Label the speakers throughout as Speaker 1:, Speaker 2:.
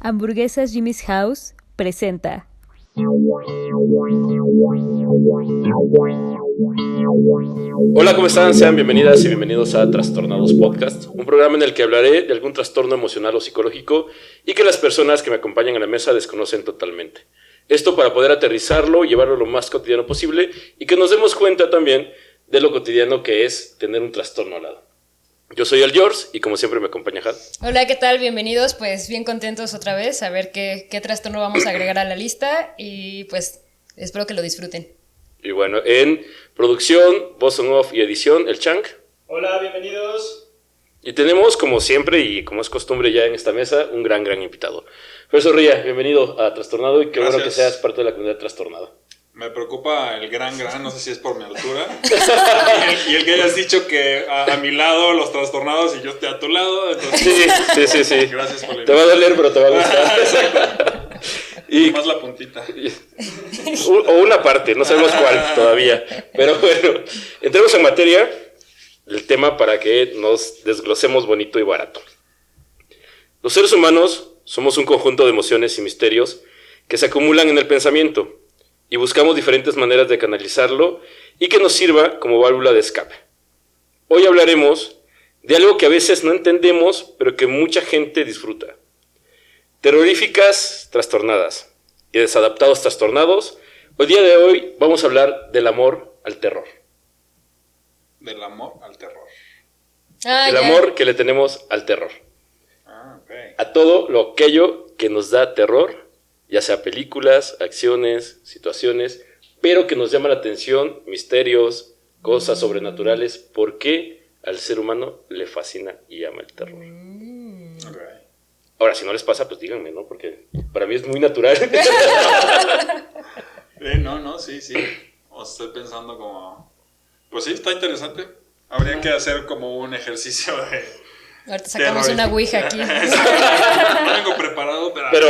Speaker 1: Hamburguesas Jimmy's House presenta.
Speaker 2: Hola, ¿cómo están? Sean bienvenidas y bienvenidos a Trastornados Podcast, un programa en el que hablaré de algún trastorno emocional o psicológico y que las personas que me acompañan a la mesa desconocen totalmente. Esto para poder aterrizarlo y llevarlo lo más cotidiano posible y que nos demos cuenta también de lo cotidiano que es tener un trastorno al lado. Yo soy el George y como siempre me acompaña Had.
Speaker 3: Hola, ¿qué tal? Bienvenidos, pues bien contentos otra vez a ver qué trastorno vamos a agregar a la lista y pues espero que lo disfruten.
Speaker 2: Y bueno, en producción, voz on off y edición, el Chank.
Speaker 4: Hola, bienvenidos.
Speaker 2: Y tenemos, como siempre y como es costumbre ya en esta mesa, un gran invitado. Profesor Ría, bienvenido a Trastornado y qué bueno que seas parte de la comunidad trastornada.
Speaker 4: Me preocupa el gran, no sé si es por mi altura. y el que hayas dicho que a mi lado los trastornados y yo esté a tu lado. Entonces,
Speaker 2: sí.
Speaker 4: Gracias por la invitación.
Speaker 2: Te va a doler, pero te va a gustar.
Speaker 4: Exacto. Y más la puntita.
Speaker 2: O una parte, no sabemos cuál todavía. Pero bueno, entremos en materia del tema para que nos desglosemos bonito y barato. Los seres humanos somos un conjunto de emociones y misterios que se acumulan en el pensamiento y buscamos diferentes maneras de canalizarlo y que nos sirva como válvula de escape. Hoy hablaremos de algo que a veces no entendemos, pero que mucha gente disfruta. Terroríficas trastornadas y desadaptados trastornados. El día de hoy vamos a hablar del amor al terror.
Speaker 4: Del amor al terror.
Speaker 2: El amor que le tenemos al terror.
Speaker 4: Okay.
Speaker 2: A todo lo aquello que nos da terror, ya sea películas, acciones, situaciones, pero que nos llama la atención, misterios, cosas sobrenaturales. ¿Por qué al ser humano le fascina y ama el terror?
Speaker 4: Okay.
Speaker 2: Ahora, si no les pasa, pues díganme, ¿no? Porque para mí es muy natural.
Speaker 4: Sí. Estoy pensando como... Pues sí, está interesante. Habría que hacer como un ejercicio de...
Speaker 3: Ahorita sacamos una ouija aquí.
Speaker 4: No vengo preparado, pero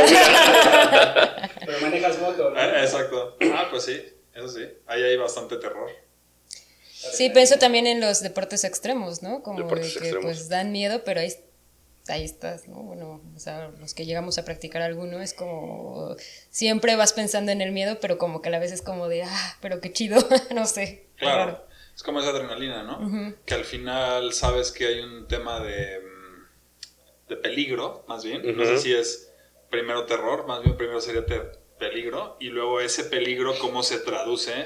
Speaker 5: manejas moto, ¿no?
Speaker 4: Exacto. Pues sí, eso sí. Ahí hay bastante terror.
Speaker 3: Sí, pienso también en los deportes extremos, ¿no? Como
Speaker 2: Deportes
Speaker 3: de que
Speaker 2: extremos.
Speaker 3: pues dan miedo, pero ahí estás, ¿no? Bueno, o sea, los que llegamos a practicar alguno es como... Siempre vas pensando en el miedo, pero como que a la vez es como de... pero qué chido, no sé.
Speaker 4: Claro.
Speaker 3: Raro.
Speaker 4: Es como esa adrenalina, ¿no?
Speaker 3: Uh-huh.
Speaker 4: Que al final sabes que hay un tema de peligro, más bien.
Speaker 2: Uh-huh.
Speaker 4: No sé si es primero terror, más bien primero sería peligro. Y luego ese peligro, cómo se traduce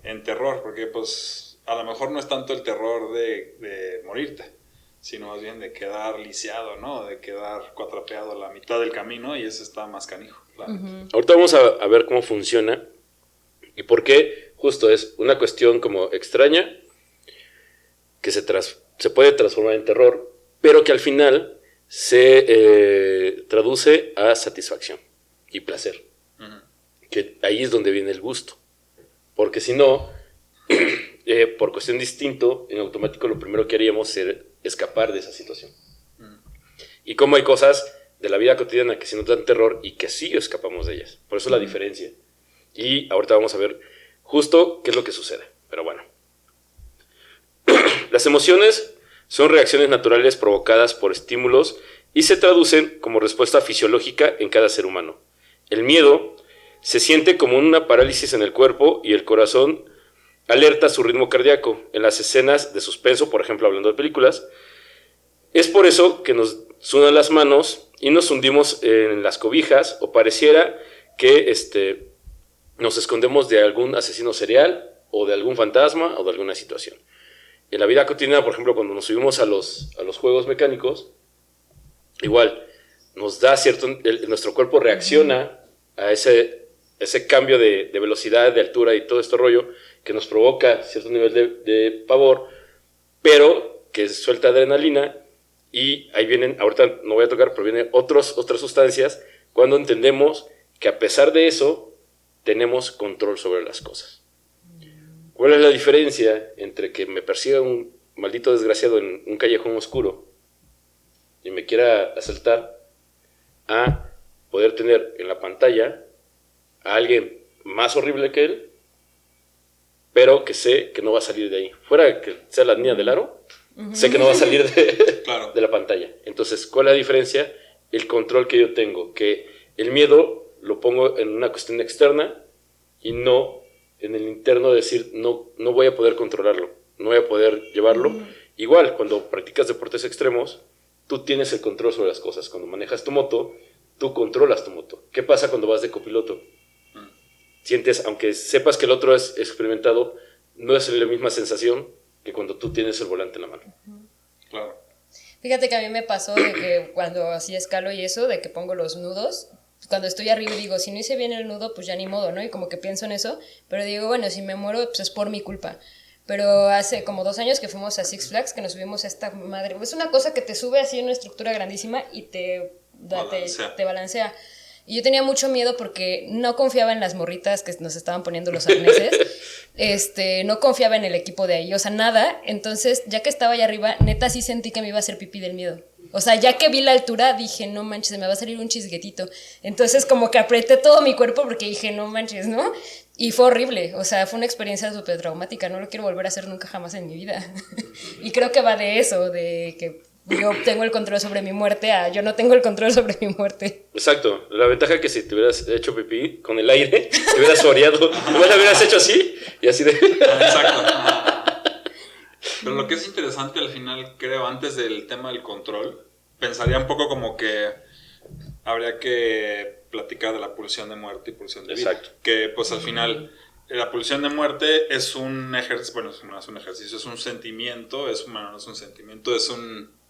Speaker 4: en terror. Porque pues a lo mejor no es tanto el terror de morirte, sino más bien de quedar lisiado, ¿no? De quedar cuatrapeado a la mitad del camino y eso está más canijo, claro.
Speaker 3: Uh-huh.
Speaker 2: Ahorita vamos a ver cómo funciona y por qué justo es una cuestión como extraña que se puede transformar en terror, pero que al final se traduce a satisfacción y placer.
Speaker 4: Uh-huh.
Speaker 2: Que ahí es donde viene el gusto. Porque si no, por cuestión de instinto, en automático lo primero que haríamos es escapar de esa situación.
Speaker 4: Uh-huh.
Speaker 2: Y como hay cosas de la vida cotidiana que sí nos dan terror y que sí escapamos de ellas. Por eso es la diferencia. Y ahorita vamos a ver justo qué es lo que sucede. Pero bueno. Las emociones son reacciones naturales provocadas por estímulos y se traducen como respuesta fisiológica en cada ser humano. El miedo se siente como una parálisis en el cuerpo y el corazón alerta su ritmo cardíaco en las escenas de suspenso, por ejemplo, hablando de películas. Es por eso que nos sudan las manos y nos hundimos en las cobijas o pareciera que nos escondemos de algún asesino serial o de algún fantasma o de alguna situación. En la vida cotidiana, por ejemplo, cuando nos subimos a los juegos mecánicos, igual nos da nuestro cuerpo reacciona a ese cambio de velocidad, de altura y todo este rollo que nos provoca cierto nivel de pavor, pero que suelta adrenalina y ahí vienen, ahorita no voy a tocar, pero vienen otras sustancias cuando entendemos que a pesar de eso tenemos control sobre las cosas. ¿Cuál es la diferencia entre que me persiga un maldito desgraciado en un callejón oscuro y me quiera asaltar a poder tener en la pantalla a alguien más horrible que él, pero que sé que no va a salir de ahí? Fuera que sea la niña del aro, sé que no va a salir de la pantalla. Entonces, ¿cuál es la diferencia? el control que yo tengo, que el miedo lo pongo en una cuestión externa y no en el interno, de decir, no voy a poder controlarlo, no voy a poder llevarlo. Igual, cuando practicas deportes extremos, tú tienes el control sobre las cosas. Cuando manejas tu moto, tú controlas tu moto. ¿Qué pasa cuando vas de copiloto? Sientes, aunque sepas que el otro es experimentado, no es la misma sensación que cuando tú tienes el volante en la mano.
Speaker 4: Claro.
Speaker 3: Fíjate que a mí me pasó de que cuando así escalo y eso, de que pongo los nudos, cuando estoy arriba y digo, si no hice bien el nudo, pues ya ni modo, ¿no? Y como que pienso en eso, pero digo, bueno, si me muero, pues es por mi culpa. Pero hace como 2 años que fuimos a Six Flags, que nos subimos a esta madre, es una cosa que te sube así en una estructura grandísima y te balancea. Y yo tenía mucho miedo porque no confiaba en las morritas que nos estaban poniendo los arneses, no confiaba en el equipo de ahí, o sea, nada. Entonces, ya que estaba allá arriba, neta sí sentí que me iba a hacer pipí del miedo. O sea, ya que vi la altura, dije, no manches, me va a salir un chisguetito. Entonces, como que apreté todo mi cuerpo porque dije, no manches, ¿no? Y fue horrible, o sea, fue una experiencia súper traumática, no lo quiero volver a hacer nunca jamás en mi vida. Y creo que va de eso, de que yo tengo el control sobre mi muerte a yo no tengo el control sobre mi muerte.
Speaker 2: Exacto, la ventaja es que si te hubieras hecho pipí con el aire, te hubieras oreado, no lo hubieras hecho así y así de...
Speaker 4: Exacto. Pero lo que es interesante al final, creo, antes del tema del control, pensaría un poco como que habría que platicar de la pulsión de muerte y pulsión de vida.
Speaker 2: Exacto.
Speaker 4: Que pues al final la pulsión de muerte es un ejercicio, bueno, no es un ejercicio, es un sentimiento, no es un sentimiento, es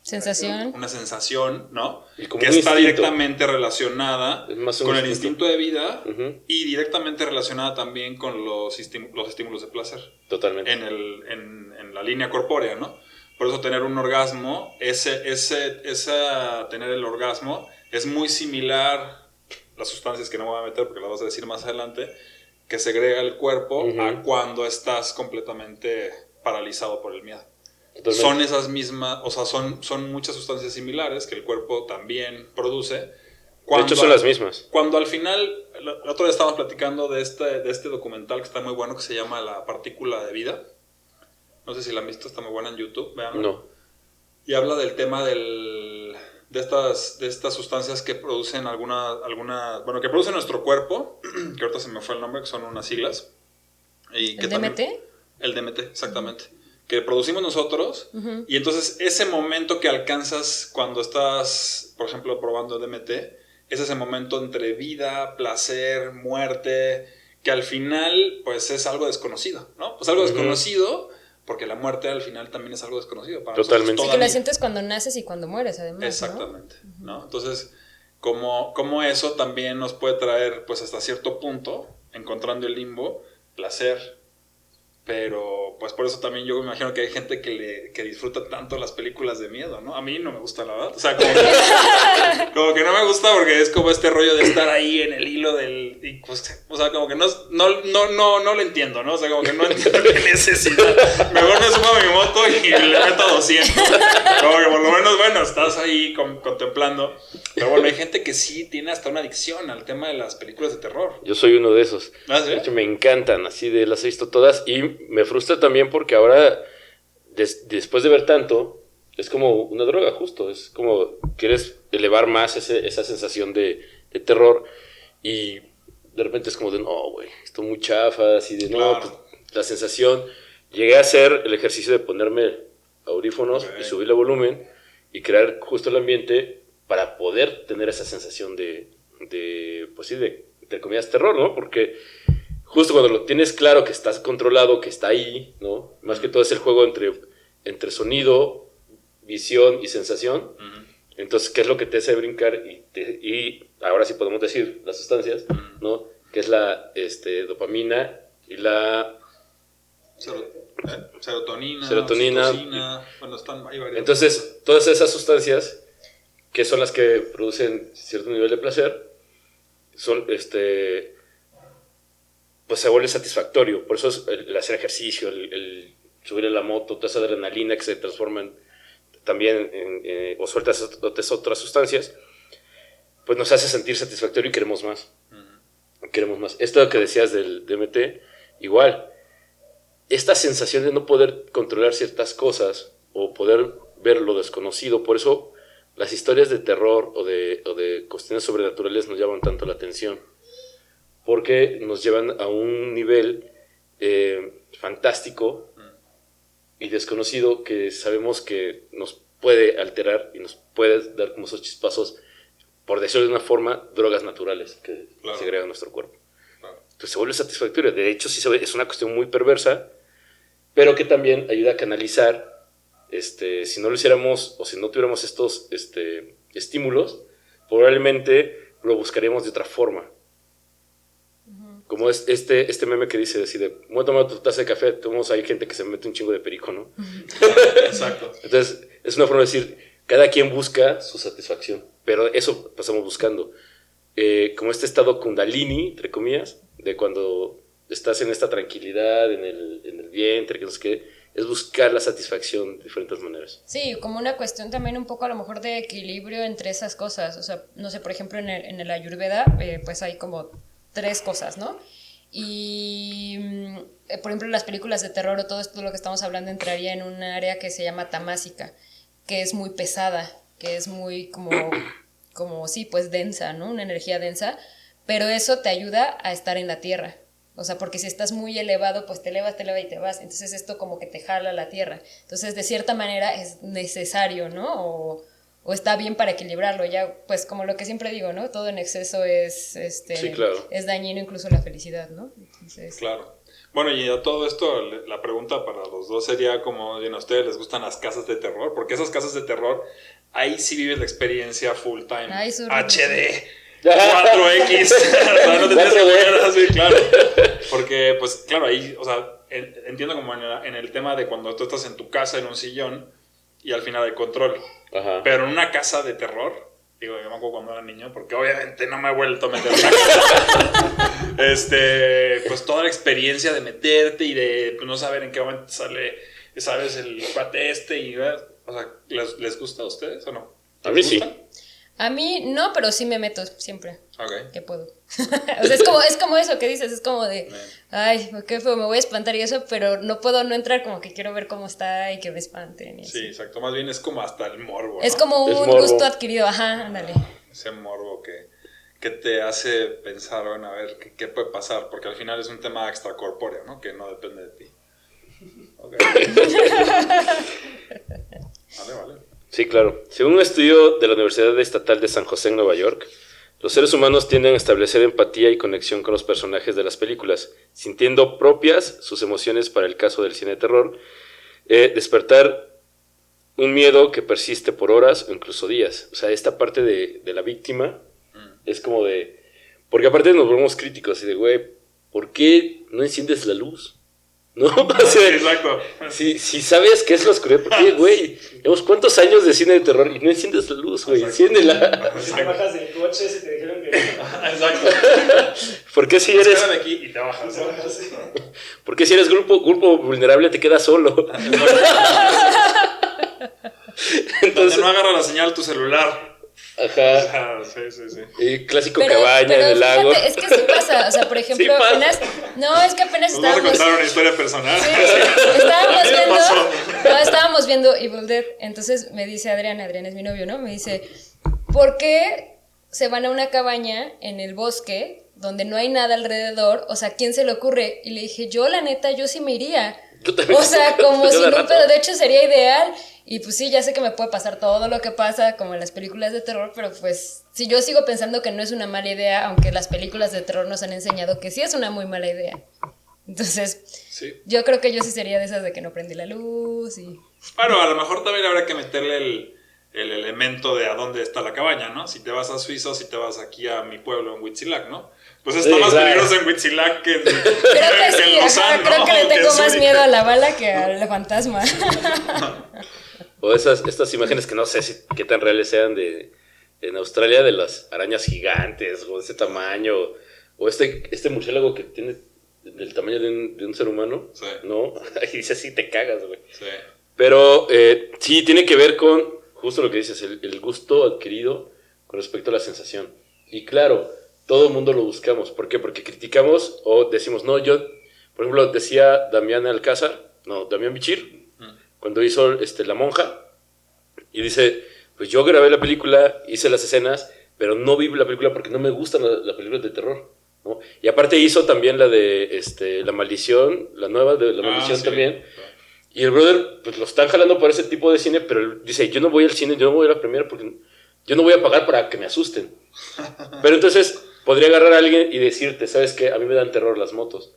Speaker 3: Sensación.
Speaker 4: una sensación, ¿no?
Speaker 2: Y como
Speaker 4: que
Speaker 2: un
Speaker 4: está
Speaker 2: instinto.
Speaker 4: directamente relacionada
Speaker 2: Es más un
Speaker 4: con el
Speaker 2: instinto.
Speaker 4: instinto de vida
Speaker 2: Ujú.
Speaker 4: y directamente relacionada también con los estímulos de placer
Speaker 2: Totalmente.
Speaker 4: en la línea corpórea, ¿no? Por eso tener un orgasmo, tener el orgasmo es muy similar, las sustancias que no voy a meter porque las vas a decir más adelante, que segrega el cuerpo a cuando estás completamente paralizado por el miedo.
Speaker 2: Totalmente.
Speaker 4: Son esas mismas, o sea, son muchas sustancias similares que el cuerpo también produce.
Speaker 2: De hecho, son las mismas.
Speaker 4: Cuando al final, la otra vez estábamos platicando de este documental que está muy bueno, que se llama La partícula de vida. No sé si la han visto, está muy buena en YouTube, vean.
Speaker 2: No.
Speaker 4: Y habla del tema de estas sustancias que producen bueno, que produce nuestro cuerpo, que ahorita se me fue el nombre, que son unas siglas. Y que
Speaker 3: ¿El DMT?
Speaker 4: El DMT, exactamente. Que producimos nosotros, y entonces ese momento que alcanzas cuando estás, por ejemplo, probando DMT, es ese momento entre vida, placer, muerte, que al final, pues es algo desconocido, ¿no? Pues algo desconocido, porque la muerte al final también es algo desconocido para
Speaker 2: Totalmente.
Speaker 4: nosotros
Speaker 3: Sí, que la
Speaker 4: todavía.
Speaker 3: sientes cuando naces y cuando mueres, además,
Speaker 4: Exactamente, ¿no? Entonces, como eso también nos puede traer, pues hasta cierto punto, encontrando el limbo, placer. Pero, pues por eso también yo me imagino que hay gente que disfruta tanto las películas de miedo, ¿no? A mí no me gusta, la verdad. O sea, como que no me gusta porque es como este rollo de estar ahí en el hilo del... Y, pues, o sea, como que no lo entiendo, ¿no? O sea, como que no entiendo qué necesidad. Mejor me subo a mi moto y le meto 200. Como que por lo menos, bueno, estás ahí contemplando. Pero bueno, hay gente que sí tiene hasta una adicción al tema de las películas de terror.
Speaker 2: Yo soy uno de esos.
Speaker 4: ¿Ah, sí?
Speaker 2: De hecho, me encantan, así de las he visto todas. Y me frustra también porque ahora, después de ver tanto, es como una droga, justo. Es como quieres elevar más esa sensación de terror. Y de repente es como de, no, güey, esto muy chafa. Así de,
Speaker 4: Claro.
Speaker 2: no, pues, la sensación. Llegué a hacer el ejercicio de ponerme audífonos y subirle volumen y crear justo el ambiente para poder tener esa sensación de pues sí, de entre comillas terror, ¿no? Porque justo cuando lo tienes claro que estás controlado, que está ahí, ¿no? Más que todo es el juego entre sonido, visión y sensación. Entonces, ¿qué es lo que te hace brincar? Y ahora sí podemos decir las sustancias, ¿no? Que es la dopamina y la...
Speaker 4: Serotonina,
Speaker 2: Serotonina.
Speaker 4: oxitocina, bueno, hay varias.
Speaker 2: Entonces, todas esas sustancias, que son las que producen cierto nivel de placer, son, pues se vuelve satisfactorio. Por eso es el hacer ejercicio, el subir a la moto, toda esa adrenalina que se transforma también o sueltas otras sustancias, pues nos hace sentir satisfactorio y queremos más. Queremos más. Esto que decías del DMT, igual. Esta sensación de no poder controlar ciertas cosas o poder ver lo desconocido, por eso las historias de terror o de cuestiones sobrenaturales nos llaman tanto la atención, porque nos llevan a un nivel fantástico y desconocido que sabemos que nos puede alterar y nos puede dar como esos chispazos, por decirlo de una forma, drogas naturales que se agregan a nuestro cuerpo. Entonces se vuelve satisfactorio. De hecho, sí es una cuestión muy perversa, pero que también ayuda a canalizar, si no lo hiciéramos o si no tuviéramos estos estímulos, probablemente lo buscaríamos de otra forma. Como es este meme que dice así de, voy a tomar tu taza de café, tenemos ahí gente que se mete un chingo de perico, ¿no?
Speaker 4: Exacto.
Speaker 2: Entonces, es una forma de decir, cada quien busca su satisfacción, pero eso pasamos buscando. Como este estado kundalini, entre comillas, de cuando estás en esta tranquilidad, en el vientre, que no sé qué, es buscar la satisfacción de diferentes maneras.
Speaker 3: Sí, como una cuestión también un poco a lo mejor de equilibrio entre esas cosas. O sea, no sé, por ejemplo, en el Ayurveda, pues hay como 3 cosas, ¿no? Y, por ejemplo, las películas de terror o todo esto de lo que estamos hablando entraría en un área que se llama tamásica, que es muy pesada, que es muy como sí, pues densa, ¿no? Una energía densa, pero eso te ayuda a estar en la tierra. O sea, porque si estás muy elevado, pues te elevas y te vas. Entonces esto como que te jala a la tierra. Entonces, de cierta manera es necesario, ¿no? O está bien para equilibrarlo. Ya, pues como lo que siempre digo, ¿no? Todo en exceso
Speaker 2: sí, claro,
Speaker 3: es dañino, incluso la felicidad, ¿no? Entonces,
Speaker 4: claro. Bueno, y a todo esto, la pregunta para los dos sería como, ¿a ustedes les gustan las casas de terror? Porque esas casas de terror, ahí sí vives la experiencia full time.
Speaker 3: Ay,
Speaker 4: HD. 4X. No te tienes que ver así, claro. Porque, pues, claro, ahí, o sea, entiendo como en el tema de cuando tú estás en tu casa, en un sillón, y al final hay control.
Speaker 2: Ajá.
Speaker 4: Pero en una casa de terror, digo, yo me acuerdo cuando era niño, porque obviamente no me he vuelto a meter en una casa. Pues toda la experiencia de meterte y de no saber en qué momento sale, ¿sabes? El cuate y, o sea, ¿les gusta a ustedes o no?
Speaker 2: A mí sí.
Speaker 3: a mí no, pero sí me meto siempre.
Speaker 4: Ok.
Speaker 3: Que puedo. O sea, es como eso que dices, es como de, ay, qué feo, me voy a espantar y eso, pero no puedo no entrar, como que quiero ver cómo está y que me espanten. Y
Speaker 4: sí, exacto. Más bien es como hasta el morbo, ¿no?
Speaker 3: Es como un gusto adquirido, ajá, ándale.
Speaker 4: Ese morbo que te hace pensar, bueno, a ver, ¿qué puede pasar? Porque al final es un tema extracorpóreo, ¿no? Que no depende de ti. Ok. Vale.
Speaker 2: Sí, claro. Según un estudio de la Universidad Estatal de San José en Nueva York, los seres humanos tienden a establecer empatía y conexión con los personajes de las películas, sintiendo propias sus emociones para el caso del cine de terror, despertar un miedo que persiste por horas o incluso días. O sea, esta parte de la víctima es como de... Porque aparte nos volvemos críticos y de, güey, ¿por qué no enciendes la luz? ¿No? O sea,
Speaker 4: exacto.
Speaker 2: Si sabes qué es la oscuridad, ¿por qué, güey? Llevamos cuántos años de cine de terror y no enciendes la luz, güey, enciéndela.
Speaker 5: Si te bajas del coche, si te dijeron que...
Speaker 4: Exacto.
Speaker 2: ¿Por qué si eres...
Speaker 4: Espérame aquí y te bajas.
Speaker 2: ¿Por qué si eres grupo vulnerable te quedas solo?
Speaker 4: Entonces no agarra la señal tu celular.
Speaker 2: Ajá.
Speaker 4: Sí.
Speaker 2: Y clásico cabaña en el lago.
Speaker 3: Es que sí pasa, o sea, por ejemplo,
Speaker 2: Sí pasa.
Speaker 3: apenas... No, es que apenas
Speaker 4: ¿Nos vas a
Speaker 3: estábamos...
Speaker 4: contar una historia personal?
Speaker 3: Sí,
Speaker 4: A mí me pasó.
Speaker 3: estábamos viendo Evil Dead, entonces me dice Adrián es mi novio, ¿no? Me dice, ¿por qué se van a una cabaña en el bosque donde no hay nada alrededor? O sea, ¿quién se le ocurre? Y le dije, yo la neta, yo sí me iría.
Speaker 2: Yo también.
Speaker 3: O sea, como
Speaker 2: Yo
Speaker 3: si
Speaker 2: de
Speaker 3: no,
Speaker 2: rato.
Speaker 3: pero de hecho sería ideal. Y pues sí, ya sé que me puede pasar todo lo que pasa, como en las películas de terror, pero pues sí, yo sigo pensando que no es una mala idea, aunque las películas de terror nos han enseñado que sí es una muy mala idea. Entonces,
Speaker 4: Sí.
Speaker 3: yo creo que yo sí sería de esas de que no prendí la luz y...
Speaker 4: Bueno, a lo mejor también habrá que meterle el elemento de a dónde está la cabaña, ¿no? Si te vas a Suiza o si te vas aquí a mi pueblo en Huitzilac, ¿no? Pues está
Speaker 2: Sí,
Speaker 4: más
Speaker 2: claro.
Speaker 4: peligroso en Huitzilac que en,
Speaker 3: Creo que sí,
Speaker 4: en Lausanne,
Speaker 3: creo
Speaker 4: ¿no?
Speaker 3: que le
Speaker 4: Que en
Speaker 3: tengo más
Speaker 4: Zúrich.
Speaker 3: miedo a la bala que al fantasma.
Speaker 2: O estas imágenes que no sé qué tan reales sean en Australia de las arañas gigantes o de ese tamaño. O este murciélago que tiene el tamaño de un ser humano.
Speaker 4: Sí.
Speaker 2: ¿No? Y dice así, te cagas, güey.
Speaker 4: Sí.
Speaker 2: Pero sí, tiene que ver con justo lo que dices, el gusto adquirido con respecto a la sensación. Y claro, todo el mundo lo buscamos. ¿Por qué? Porque criticamos o decimos, no, yo, por ejemplo, decía Damián Bichir, cuando hizo La Monja, y dice, pues yo grabé la película, hice las escenas, pero no vi la película porque no me gustan las películas de terror, ¿no? Y aparte hizo también la de La Maldición, la nueva de La Maldición
Speaker 4: sí.
Speaker 2: también. Y el brother, pues lo están jalando por ese tipo de cine, pero él dice, yo no voy al cine, yo no voy a la premiere porque yo no voy a pagar para que me asusten. Pero entonces podría agarrar a alguien y decirte, ¿sabes qué? A mí me dan terror las motos.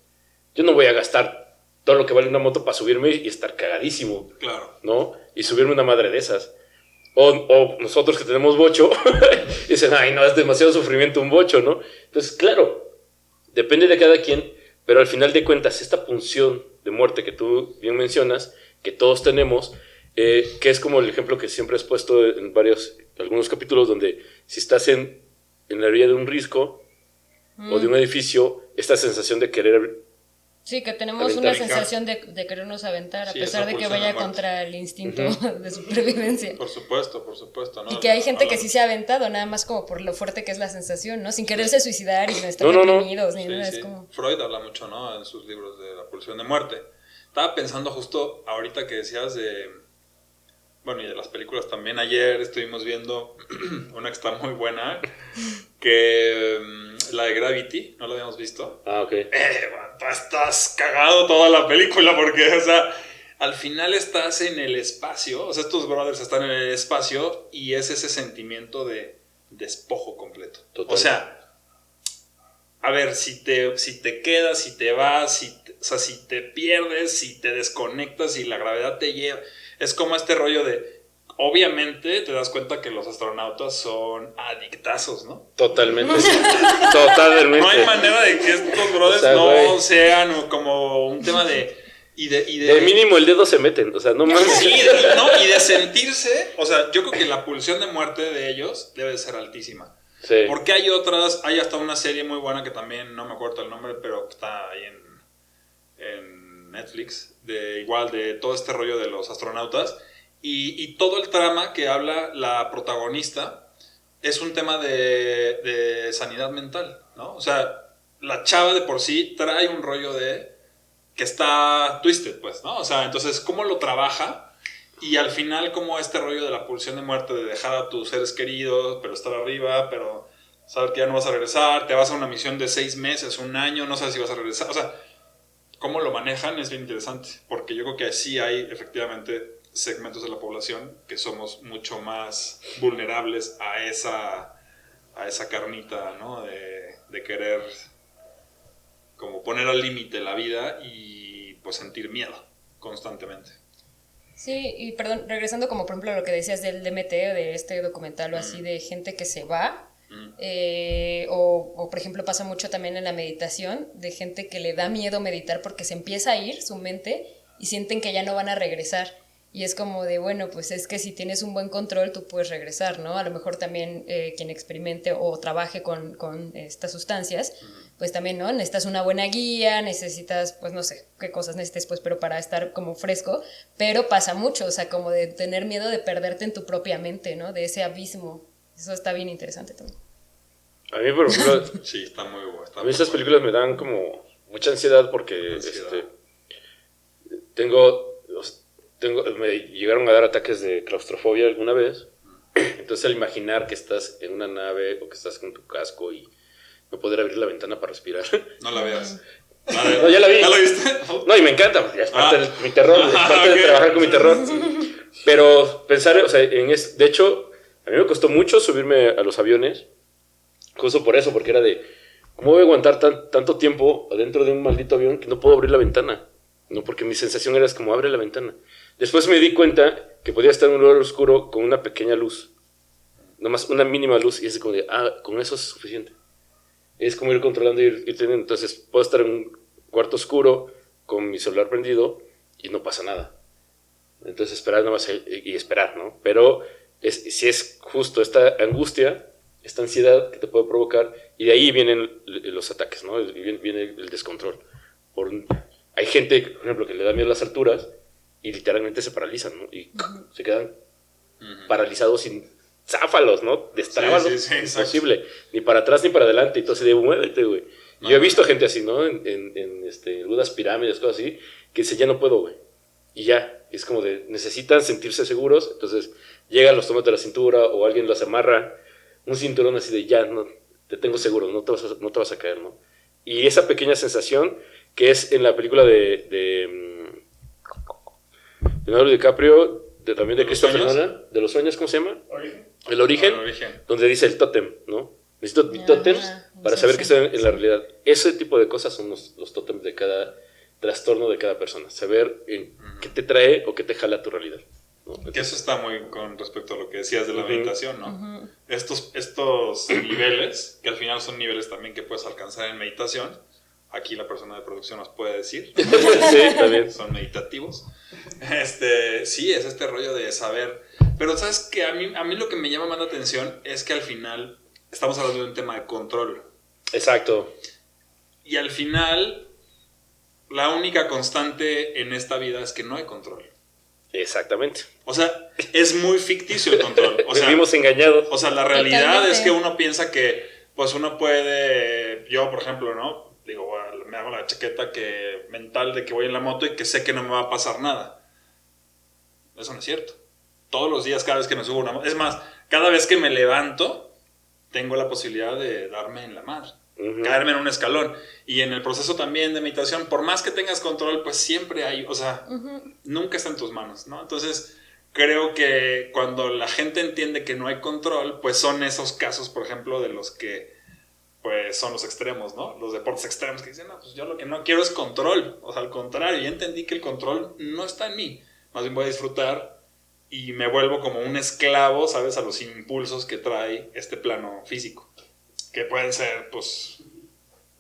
Speaker 2: Yo no voy a gastar todo lo que vale una moto para subirme y estar cagadísimo,
Speaker 4: Claro.
Speaker 2: ¿no? Y subirme una madre de esas. O nosotros que tenemos bocho, dicen, ay, no, es demasiado sufrimiento un bocho, ¿no? Entonces, claro, depende de cada quien, pero al final de cuentas, esta punción de muerte que tú bien mencionas, que todos tenemos, que es como el ejemplo que siempre has puesto en algunos capítulos, donde si estás en la orilla de un risco o de un edificio, esta sensación de querer...
Speaker 3: Sí, que tenemos
Speaker 2: aventar.
Speaker 3: una sensación de querernos aventar, a
Speaker 4: Sí,
Speaker 3: pesar
Speaker 4: esa
Speaker 3: de que
Speaker 4: pulsión
Speaker 3: vaya
Speaker 4: de muerte.
Speaker 3: contra el instinto de supervivencia.
Speaker 4: Por supuesto, ¿no?
Speaker 3: Y que hay gente que sí se ha aventado, nada más como por lo fuerte que es la sensación, ¿no? Sin quererse suicidar y no estar
Speaker 2: No.
Speaker 3: deprimidos ni
Speaker 4: Sí,
Speaker 3: nada,
Speaker 4: sí.
Speaker 3: es como...
Speaker 4: Freud habla mucho, ¿no? En sus libros de la pulsión de muerte. Estaba pensando justo ahorita que decías de... Bueno, y de las películas también. Ayer estuvimos viendo una que está muy buena, que la de Gravity, ¿no la habíamos visto?
Speaker 2: Ah, ok.
Speaker 4: Estás cagado toda la película porque, o sea, al final estás en el espacio, o sea, estos brothers están en el espacio y es ese sentimiento de despojo completo.
Speaker 2: Total.
Speaker 4: O sea, a ver, si te quedas, si te vas, o sea, si te pierdes, si te desconectas, si la gravedad te lleva, es como este rollo de, obviamente te das cuenta que los astronautas son adictazos, ¿no?
Speaker 2: Totalmente. Totalmente.
Speaker 4: No hay manera de que estos brothers
Speaker 2: O sea,
Speaker 4: no
Speaker 2: güey.
Speaker 4: sean como un tema de...
Speaker 2: De mínimo el dedo se meten, o sea, no mames.
Speaker 4: Sí, y de sentirse, o sea, yo creo que la pulsión de muerte de ellos debe ser altísima.
Speaker 2: Sí.
Speaker 4: Porque hay hasta una serie muy buena que también no me acuerdo el nombre, pero está ahí en Netflix, de todo este rollo de los astronautas, y todo el trama que habla la protagonista es un tema de sanidad mental, ¿no? O sea, la chava de por sí trae un rollo que está twisted, pues, ¿no? O sea, entonces, ¿cómo lo trabaja? Y al final, como este rollo de la pulsión de muerte, de dejar a tus seres queridos, pero estar arriba, pero saber que ya no vas a regresar, te vas a una misión de 6 meses, 1 año, no sabes si vas a regresar. O sea, cómo lo manejan es bien interesante, porque yo creo que sí hay efectivamente segmentos de la población que somos mucho más vulnerables a esa carnita, ¿no? De querer como poner al límite la vida y pues sentir miedo constantemente.
Speaker 3: Sí, y perdón, regresando como por ejemplo a lo que decías del DMT o de este documental o así de gente que se va, o por ejemplo pasa mucho también en la meditación, de gente que le da miedo meditar porque se empieza a ir su mente y sienten que ya no van a regresar. Y es como de, bueno, pues es que si tienes un buen control tú puedes regresar, ¿no? A lo mejor también quien experimente o trabaje con estas sustancias, pues también, ¿no? Necesitas una buena guía, necesitas, pues no sé qué cosas necesites, pues, pero para estar como fresco, pero pasa mucho, o sea, como de tener miedo de perderte en tu propia mente, ¿no? De ese abismo. Eso está bien interesante también.
Speaker 2: A mí, por ejemplo,
Speaker 4: Sí, está muy bueno.
Speaker 2: a mí estas películas me dan como mucha ansiedad porque
Speaker 4: Ansiedad.
Speaker 2: me llegaron a dar ataques de claustrofobia alguna vez. Entonces, al imaginar que estás en una nave o que estás con tu casco y no poder abrir la ventana para respirar.
Speaker 4: No la veas.
Speaker 2: No, ya la vi.
Speaker 4: ¿Ya la viste?
Speaker 2: No, y me encanta, porque es parte de mi terror, es parte
Speaker 4: ok.
Speaker 2: de trabajar con mi terror. Pero pensar, o sea, de hecho, a mí me costó mucho subirme a los aviones, justo por eso, porque era de, ¿cómo voy a aguantar tanto tiempo adentro de un maldito avión que no puedo abrir la ventana? No, porque mi sensación era como, abre la ventana. Después me di cuenta que podía estar en un lugar oscuro con una pequeña luz, nomás una mínima luz, y es como de, con eso es suficiente. Es como ir controlando y ir teniendo. Entonces puedo estar en un cuarto oscuro con mi celular prendido y no pasa nada. Entonces esperar nada más y esperar, ¿no? Pero si es justo esta angustia, esta ansiedad que te puede provocar, y de ahí vienen los ataques, ¿no? Viene el descontrol. Hay gente, por ejemplo, que le da miedo a las alturas y literalmente se paralizan, ¿no? Y se quedan paralizados sin záfalos, ¿no? Destrábalos,
Speaker 4: Sí,
Speaker 2: imposible. Ni para atrás ni para adelante. Entonces digo, muévete, güey.
Speaker 4: No,
Speaker 2: Yo he visto gente así, ¿no? En algunas pirámides, cosas así, que dice, ya no puedo, güey. Y ya, es como de, necesitan sentirse seguros, entonces llega, los toma de la cintura o alguien los amarra, un cinturón así de ya, no, te tengo seguro, no te vas a caer, ¿no? Y esa pequeña sensación que es en la película de Leonardo DiCaprio, también de Christopher Nolan, de los sueños, ¿cómo se llama? El origen, donde dice el tótem, ¿no? Necesito mi tótem para saber que estoy en la realidad. Ese tipo de cosas son los tótems de cada trastorno de cada persona. Saber qué te trae o qué te jala a tu realidad, ¿no?
Speaker 4: Que eso está muy con respecto a lo que decías de la meditación, ¿no? Estos niveles, que al final son niveles también que puedes alcanzar en meditación, aquí la persona de producción nos puede decir, ¿no?
Speaker 2: Sí, también.
Speaker 4: Son meditativos. Sí, es este rollo de saber. Pero ¿sabes qué? A mí lo que me llama más la atención es que al final estamos hablando de un tema de control.
Speaker 2: Exacto.
Speaker 4: Y al final, la única constante en esta vida es que no hay control.
Speaker 2: Exactamente.
Speaker 4: O sea, es muy ficticio el control. O sea,
Speaker 2: vivimos engañados.
Speaker 4: O sea, la realidad
Speaker 3: Totalmente.
Speaker 4: es que uno piensa que, pues uno puede, yo por ejemplo, ¿no? Digo, bueno, me hago la chaqueta mental de que voy en la moto y que sé que no me va a pasar nada. Eso no es cierto. Todos los días, cada vez que me subo una moto, es más, cada vez que me levanto, tengo la posibilidad de darme en la madre. Caerme en un escalón. Y en el proceso también de meditación, por más que tengas control, pues siempre hay, o sea, nunca está en tus manos, ¿no? Entonces, creo que cuando la gente entiende que no hay control, pues son esos casos, por ejemplo, de los que, pues, son los extremos, ¿no? Los deportes extremos que dicen, no, pues yo lo que no quiero es control. O sea, al contrario, ya entendí que el control no está en mí. Más bien voy a disfrutar y me vuelvo como un esclavo, ¿sabes? A los impulsos que trae este plano físico. Que pueden ser, pues,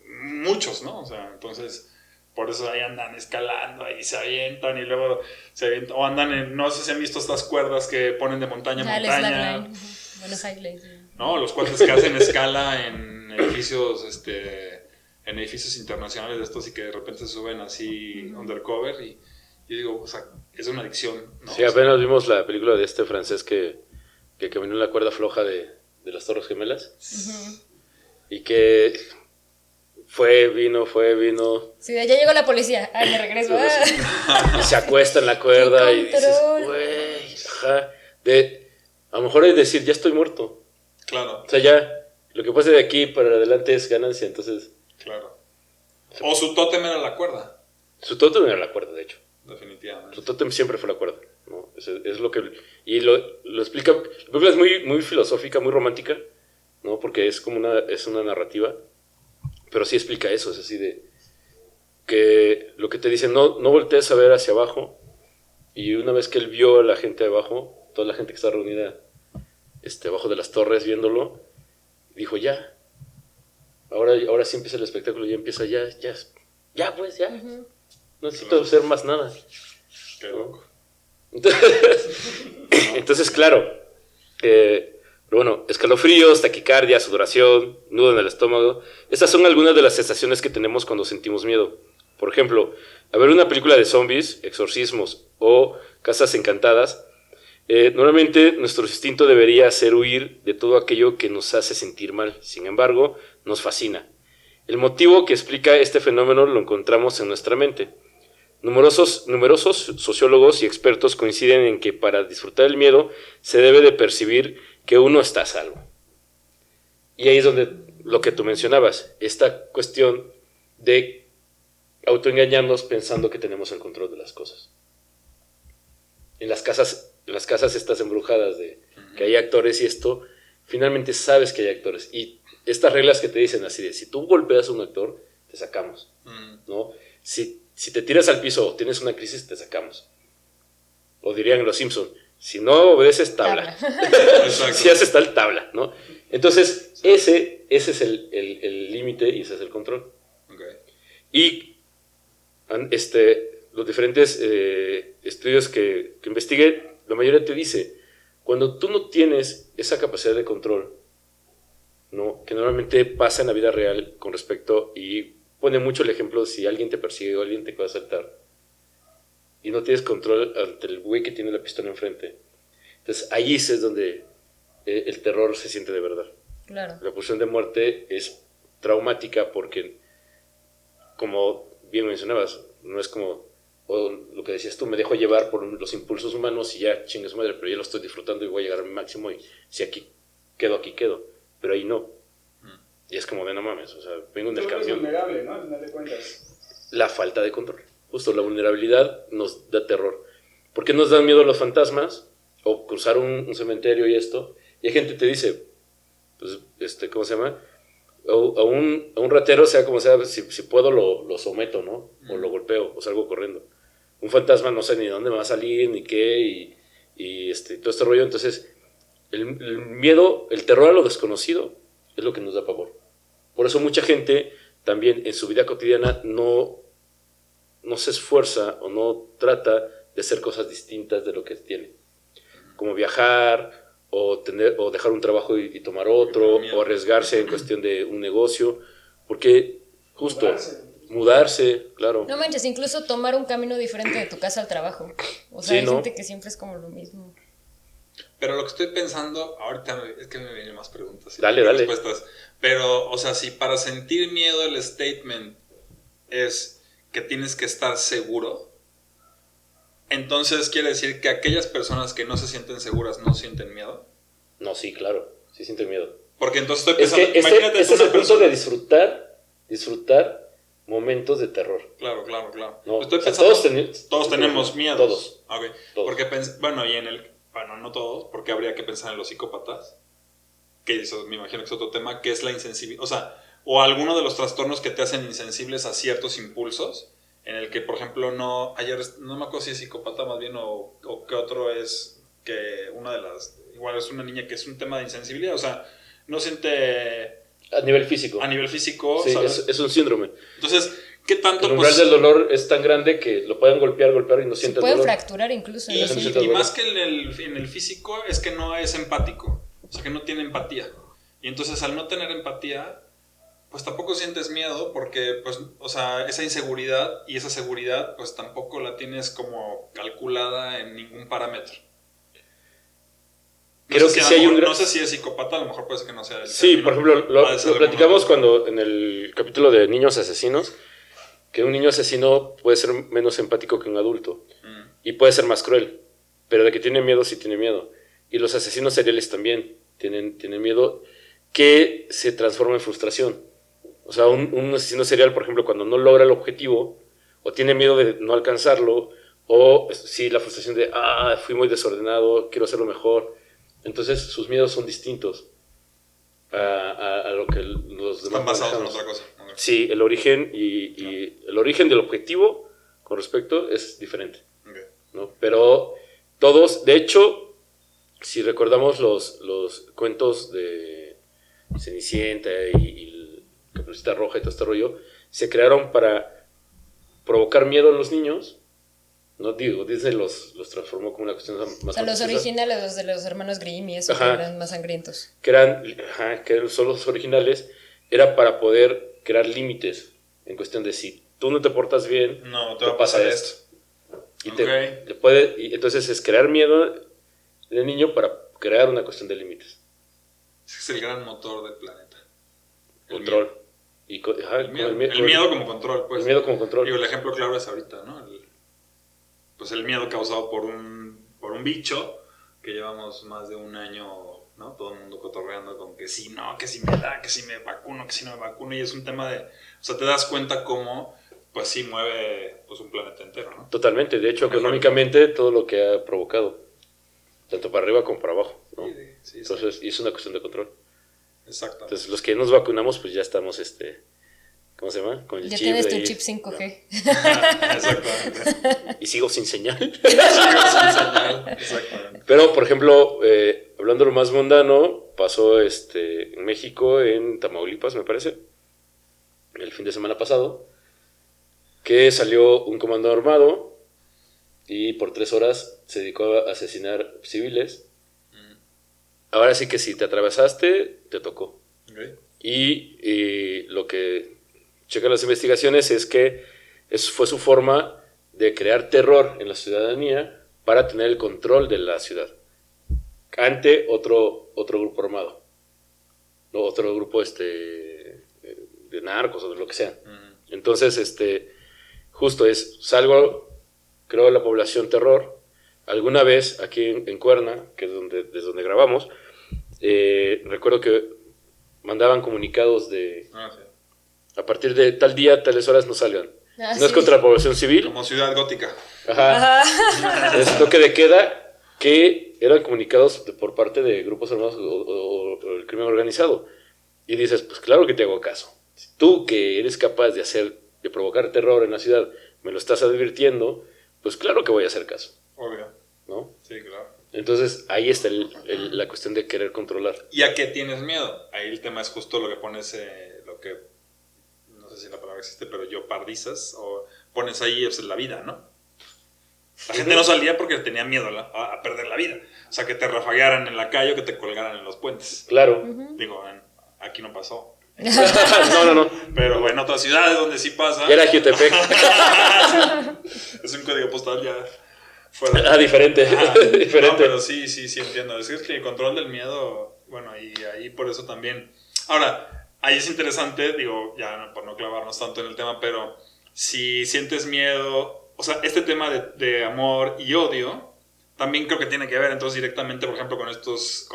Speaker 4: muchos, ¿no? O sea, entonces, por eso ahí andan escalando, ahí se avientan y luego se avientan, o andan en, no sé si han visto estas cuerdas que ponen de montaña a
Speaker 3: El
Speaker 4: montaña.
Speaker 3: slackline. Bueno, highline.
Speaker 4: No, los cuates que hacen escala en edificios, en edificios internacionales de estos y que de repente se suben así undercover y yo digo, o sea, es una adicción, ¿no?
Speaker 2: Sí, apenas vimos la película de este francés que caminó en la cuerda floja de las Torres Gemelas. Y que vino.
Speaker 3: Sí, ya llegó la policía. Ay, me regreso.
Speaker 2: Y se acuesta en la cuerda
Speaker 3: ¡Qué
Speaker 2: y dices,
Speaker 3: control!
Speaker 2: güey, ajá. A lo mejor es decir, ya estoy muerto.
Speaker 4: Claro,
Speaker 2: O sea, ya, lo que pase de aquí para adelante es ganancia, entonces...
Speaker 4: claro. O su tótem era la cuerda,
Speaker 2: Su tótem era la cuerda, de hecho.
Speaker 4: definitivamente.
Speaker 2: Su tótem siempre fue la cuerda, ¿no? Es lo que... Y lo explica... La película es muy, muy filosófica, muy romántica, ¿no? Porque es como una narrativa, pero sí explica eso, es así de que lo que te dicen, no voltees a ver hacia abajo, y una vez que él vio a la gente abajo, toda la gente que está reunida abajo de las torres viéndolo, dijo ya, ahora sí empieza el espectáculo, ya empieza, ya pues, ya, no necesito hacer más nada.
Speaker 4: Qué loco.
Speaker 2: Entonces, claro, pero bueno, escalofríos, taquicardia, sudoración, nudo en el estómago. Estas son algunas de las sensaciones que tenemos cuando sentimos miedo. Por ejemplo, al ver una película de zombies, exorcismos o casas encantadas, normalmente nuestro instinto debería ser huir de todo aquello que nos hace sentir mal. Sin embargo, nos fascina. El motivo que explica este fenómeno lo encontramos en nuestra mente. Numerosos sociólogos y expertos coinciden en que para disfrutar el miedo se debe de percibir que uno está a salvo. Y ahí es donde lo que tú mencionabas, esta cuestión de autoengañarnos pensando que tenemos el control de las cosas. En las casas estas embrujadas de que hay actores y esto, finalmente sabes que hay actores. Y estas reglas que te dicen así de, si tú golpeas a un actor, te sacamos, ¿no? Si te tiras al piso o tienes una crisis, te sacamos. O dirían los Simpson, si no obedeces, tabla. Si haces tal, tabla, ¿no? Entonces, ese es el límite y ese es el control.
Speaker 4: Okay.
Speaker 2: Y los diferentes estudios que investigué, la mayoría te dice, cuando tú no tienes esa capacidad de control, ¿no? Que normalmente pasa en la vida real con respecto, y pone mucho el ejemplo, si alguien te persigue o alguien te va a asaltar, y no tienes control ante el güey que tiene la pistola enfrente. Entonces ahí es donde el terror se siente de verdad.
Speaker 3: Claro.
Speaker 2: La pulsión de muerte es traumática porque, como bien mencionabas, no es como, o lo que decías tú, me dejo llevar por los impulsos humanos y ya, chingue su madre, pero ya lo estoy disfrutando y voy a llegar a mi máximo y si aquí quedo, pero ahí no. Y es como de no mames, o sea, vengo en el
Speaker 5: Tú eres
Speaker 2: camión.
Speaker 5: vulnerable, ¿no? Al final de cuentas.
Speaker 2: La falta de control. Justo la vulnerabilidad nos da terror. ¿Por qué nos dan miedo los fantasmas? O cruzar un cementerio y esto. Y hay gente que te dice, pues, ¿cómo se llama? A un ratero, sea como sea, si puedo lo someto, ¿no? O lo golpeo, o salgo corriendo. Un fantasma no sé ni dónde me va a salir, ni qué, y todo este rollo. Entonces, el miedo, el terror a lo desconocido es lo que nos da pavor. Por eso mucha gente también en su vida cotidiana no se esfuerza o no trata de hacer cosas distintas de lo que tiene. Como viajar, o dejar un trabajo y tomar otro, o arriesgarse en cuestión de un negocio, porque justo mudarse, claro.
Speaker 3: No manches, incluso tomar un camino diferente de tu casa al trabajo. O sea,
Speaker 2: Sí,
Speaker 3: hay
Speaker 2: ¿no?
Speaker 3: gente que siempre es como lo mismo.
Speaker 4: Pero lo que estoy pensando, ahorita es que me vienen más preguntas.
Speaker 2: Dale.
Speaker 4: Respuestas. Pero, o sea, si para sentir miedo el statement es que tienes que estar seguro, entonces quiere decir que aquellas personas que no se sienten seguras no sienten miedo.
Speaker 2: No, sí, claro, sí siente miedo.
Speaker 4: Porque entonces estoy
Speaker 2: Es
Speaker 4: pensando,
Speaker 2: que
Speaker 4: imagínate
Speaker 2: ese es
Speaker 4: una
Speaker 2: el punto
Speaker 4: persona.
Speaker 2: de disfrutar momentos de terror.
Speaker 4: Claro.
Speaker 2: No,
Speaker 4: Estoy
Speaker 2: o sea,
Speaker 4: pensando,
Speaker 2: todos
Speaker 4: tenemos miedos.
Speaker 2: Todos.
Speaker 4: Ok.
Speaker 2: Todos.
Speaker 4: Porque bueno, no todos, porque habría que pensar en los psicópatas, que eso me imagino que es otro tema, que es la insensibilidad, o sea, o alguno de los trastornos que te hacen insensibles a ciertos impulsos, en el que, por ejemplo, no me acuerdo si es psicópata más bien, o que otro es que igual es una niña que es un tema de insensibilidad, o sea, no siente
Speaker 2: A nivel físico. Sí,
Speaker 4: ¿sabes?
Speaker 2: es un síndrome.
Speaker 4: Entonces, ¿qué tanto?
Speaker 2: El umbral del dolor es tan grande que lo pueden golpear y no
Speaker 3: Se
Speaker 2: sienten
Speaker 3: pueden
Speaker 2: dolor.
Speaker 3: fracturar incluso.
Speaker 4: Y,
Speaker 3: ¿no?
Speaker 2: Sí,
Speaker 3: Sí.
Speaker 2: sí, sí.
Speaker 4: y más que en el físico es que no es empático, o sea que no tiene empatía. Y entonces al no tener empatía, pues tampoco sientes miedo porque, pues, o sea, esa inseguridad y esa seguridad, pues tampoco la tienes como calculada en ningún parámetro.
Speaker 2: Creo que sí hay un...
Speaker 4: No sé si es psicópata, a lo mejor puede ser que no sea el
Speaker 2: Sí,
Speaker 4: término.
Speaker 2: por ejemplo,
Speaker 4: Ha de ser
Speaker 2: lo
Speaker 4: alguna
Speaker 2: platicamos
Speaker 4: cosa.
Speaker 2: cuando en el capítulo de niños asesinos, que un niño asesino puede ser menos empático que un adulto y puede ser más cruel, pero de que tiene miedo, sí tiene miedo. Y los asesinos seriales también tienen miedo que se transforma en frustración. O sea, un asesino serial, por ejemplo, cuando no logra el objetivo o tiene miedo de no alcanzarlo, o sí, la frustración de, fui muy desordenado, quiero hacerlo mejor. Entonces sus miedos son distintos a lo que los demás
Speaker 4: Están basados en
Speaker 2: manejamos.
Speaker 4: otra cosa. Ok.
Speaker 2: Sí, el origen y el origen del objetivo con respecto es diferente,
Speaker 4: Ok.
Speaker 2: ¿no? Pero todos, de hecho, si recordamos los cuentos de Cenicienta y Caperucita Roja y todo este rollo, se crearon para provocar miedo a los niños. No digo, Disney los transformó como una cuestión más
Speaker 3: O sea, los
Speaker 2: fantasiosa.
Speaker 3: originales, los de los hermanos Grimm y eso, que
Speaker 2: Ajá.
Speaker 3: eran más sangrientos.
Speaker 2: que eran solo los originales, era para poder crear límites en cuestión de si tú no te portas bien,
Speaker 4: No, te va a pasar esto.
Speaker 2: Y,
Speaker 4: Ok.
Speaker 2: y entonces es crear miedo del niño para crear una cuestión de límites.
Speaker 4: Ese es el gran motor del planeta. El
Speaker 2: Control.
Speaker 4: miedo.
Speaker 2: Y el
Speaker 4: El miedo como control, pues.
Speaker 2: El miedo como control.
Speaker 4: Digo, el ejemplo claro es ahorita, ¿no? Pues el miedo causado por un bicho que llevamos más de un año, ¿no? Todo el mundo cotorreando con que sí, no, que si me da, que si me vacuno, que si no me vacuno. Y es un tema de... O sea, te das cuenta cómo, pues sí, mueve pues, un planeta entero, ¿no?
Speaker 2: Totalmente. De hecho,
Speaker 4: Mejor.
Speaker 2: económicamente, todo lo que ha provocado. Tanto para arriba como para abajo, ¿no?
Speaker 4: Sí,
Speaker 2: Entonces, y es una cuestión de control.
Speaker 4: exacto.
Speaker 2: Entonces, los que nos vacunamos, pues ya estamos, ¿cómo se llama? Con el
Speaker 3: Ya
Speaker 2: chip
Speaker 3: tienes
Speaker 2: de
Speaker 3: tu
Speaker 2: ahí.
Speaker 3: chip 5G.
Speaker 4: Exactamente.
Speaker 2: Y sigo sin señal.
Speaker 4: Sigo sin señal. Exactamente.
Speaker 2: Pero, por ejemplo, hablando de lo más mundano, pasó en México, en Tamaulipas, me parece, el fin de semana pasado, que salió un comando armado y por 3 horas se dedicó a asesinar civiles. Ahora sí que si te atravesaste, te tocó.
Speaker 4: Okay.
Speaker 2: Y lo que checan las investigaciones es que fue su forma de crear terror en la ciudadanía para tener el control de la ciudad ante otro grupo armado, ¿no? Otro grupo de narcos o de lo que sea. Entonces, justo salgo creó la población terror. Alguna vez aquí en Cuerna, que es desde donde grabamos, recuerdo que mandaban comunicados de a partir de tal día, tales horas no salgan.
Speaker 3: Ah,
Speaker 2: No es
Speaker 3: sí.
Speaker 2: contra la población civil.
Speaker 4: Como ciudad gótica.
Speaker 2: Ajá. Es toque de queda, que eran comunicados por parte de grupos armados o el crimen organizado. Y dices, pues claro que te hago caso. Si tú, que eres capaz de provocar terror en la ciudad, me lo estás advirtiendo, pues claro que voy a hacer caso,
Speaker 4: Obvio.
Speaker 2: ¿no?
Speaker 4: Sí, claro.
Speaker 2: Entonces ahí está la cuestión de querer controlar.
Speaker 4: ¿Y a qué tienes miedo? Ahí el tema es justo lo que pones, lo que, no sé si la palabra existe, pero pardizas, o pones ahí, es la vida, ¿no? La gente no salía porque tenía miedo a perder la vida. O sea, que te rafaguearan en la calle o que te colgaran en los puentes.
Speaker 2: Claro.
Speaker 4: Digo, aquí no pasó.
Speaker 2: No.
Speaker 4: Pero en otras ciudades donde sí pasa.
Speaker 2: Ya era Jutepec.
Speaker 4: Es un código postal ya fuera.
Speaker 2: Diferente. Diferente.
Speaker 4: No, pero sí entiendo. Es que el control del miedo, bueno, y ahí por eso también. Ahora, ahí es interesante, digo, ya por no clavarnos tanto en el tema, pero si sientes miedo, o sea, este tema de amor y odio, también creo que tiene que ver entonces directamente, por ejemplo, con estos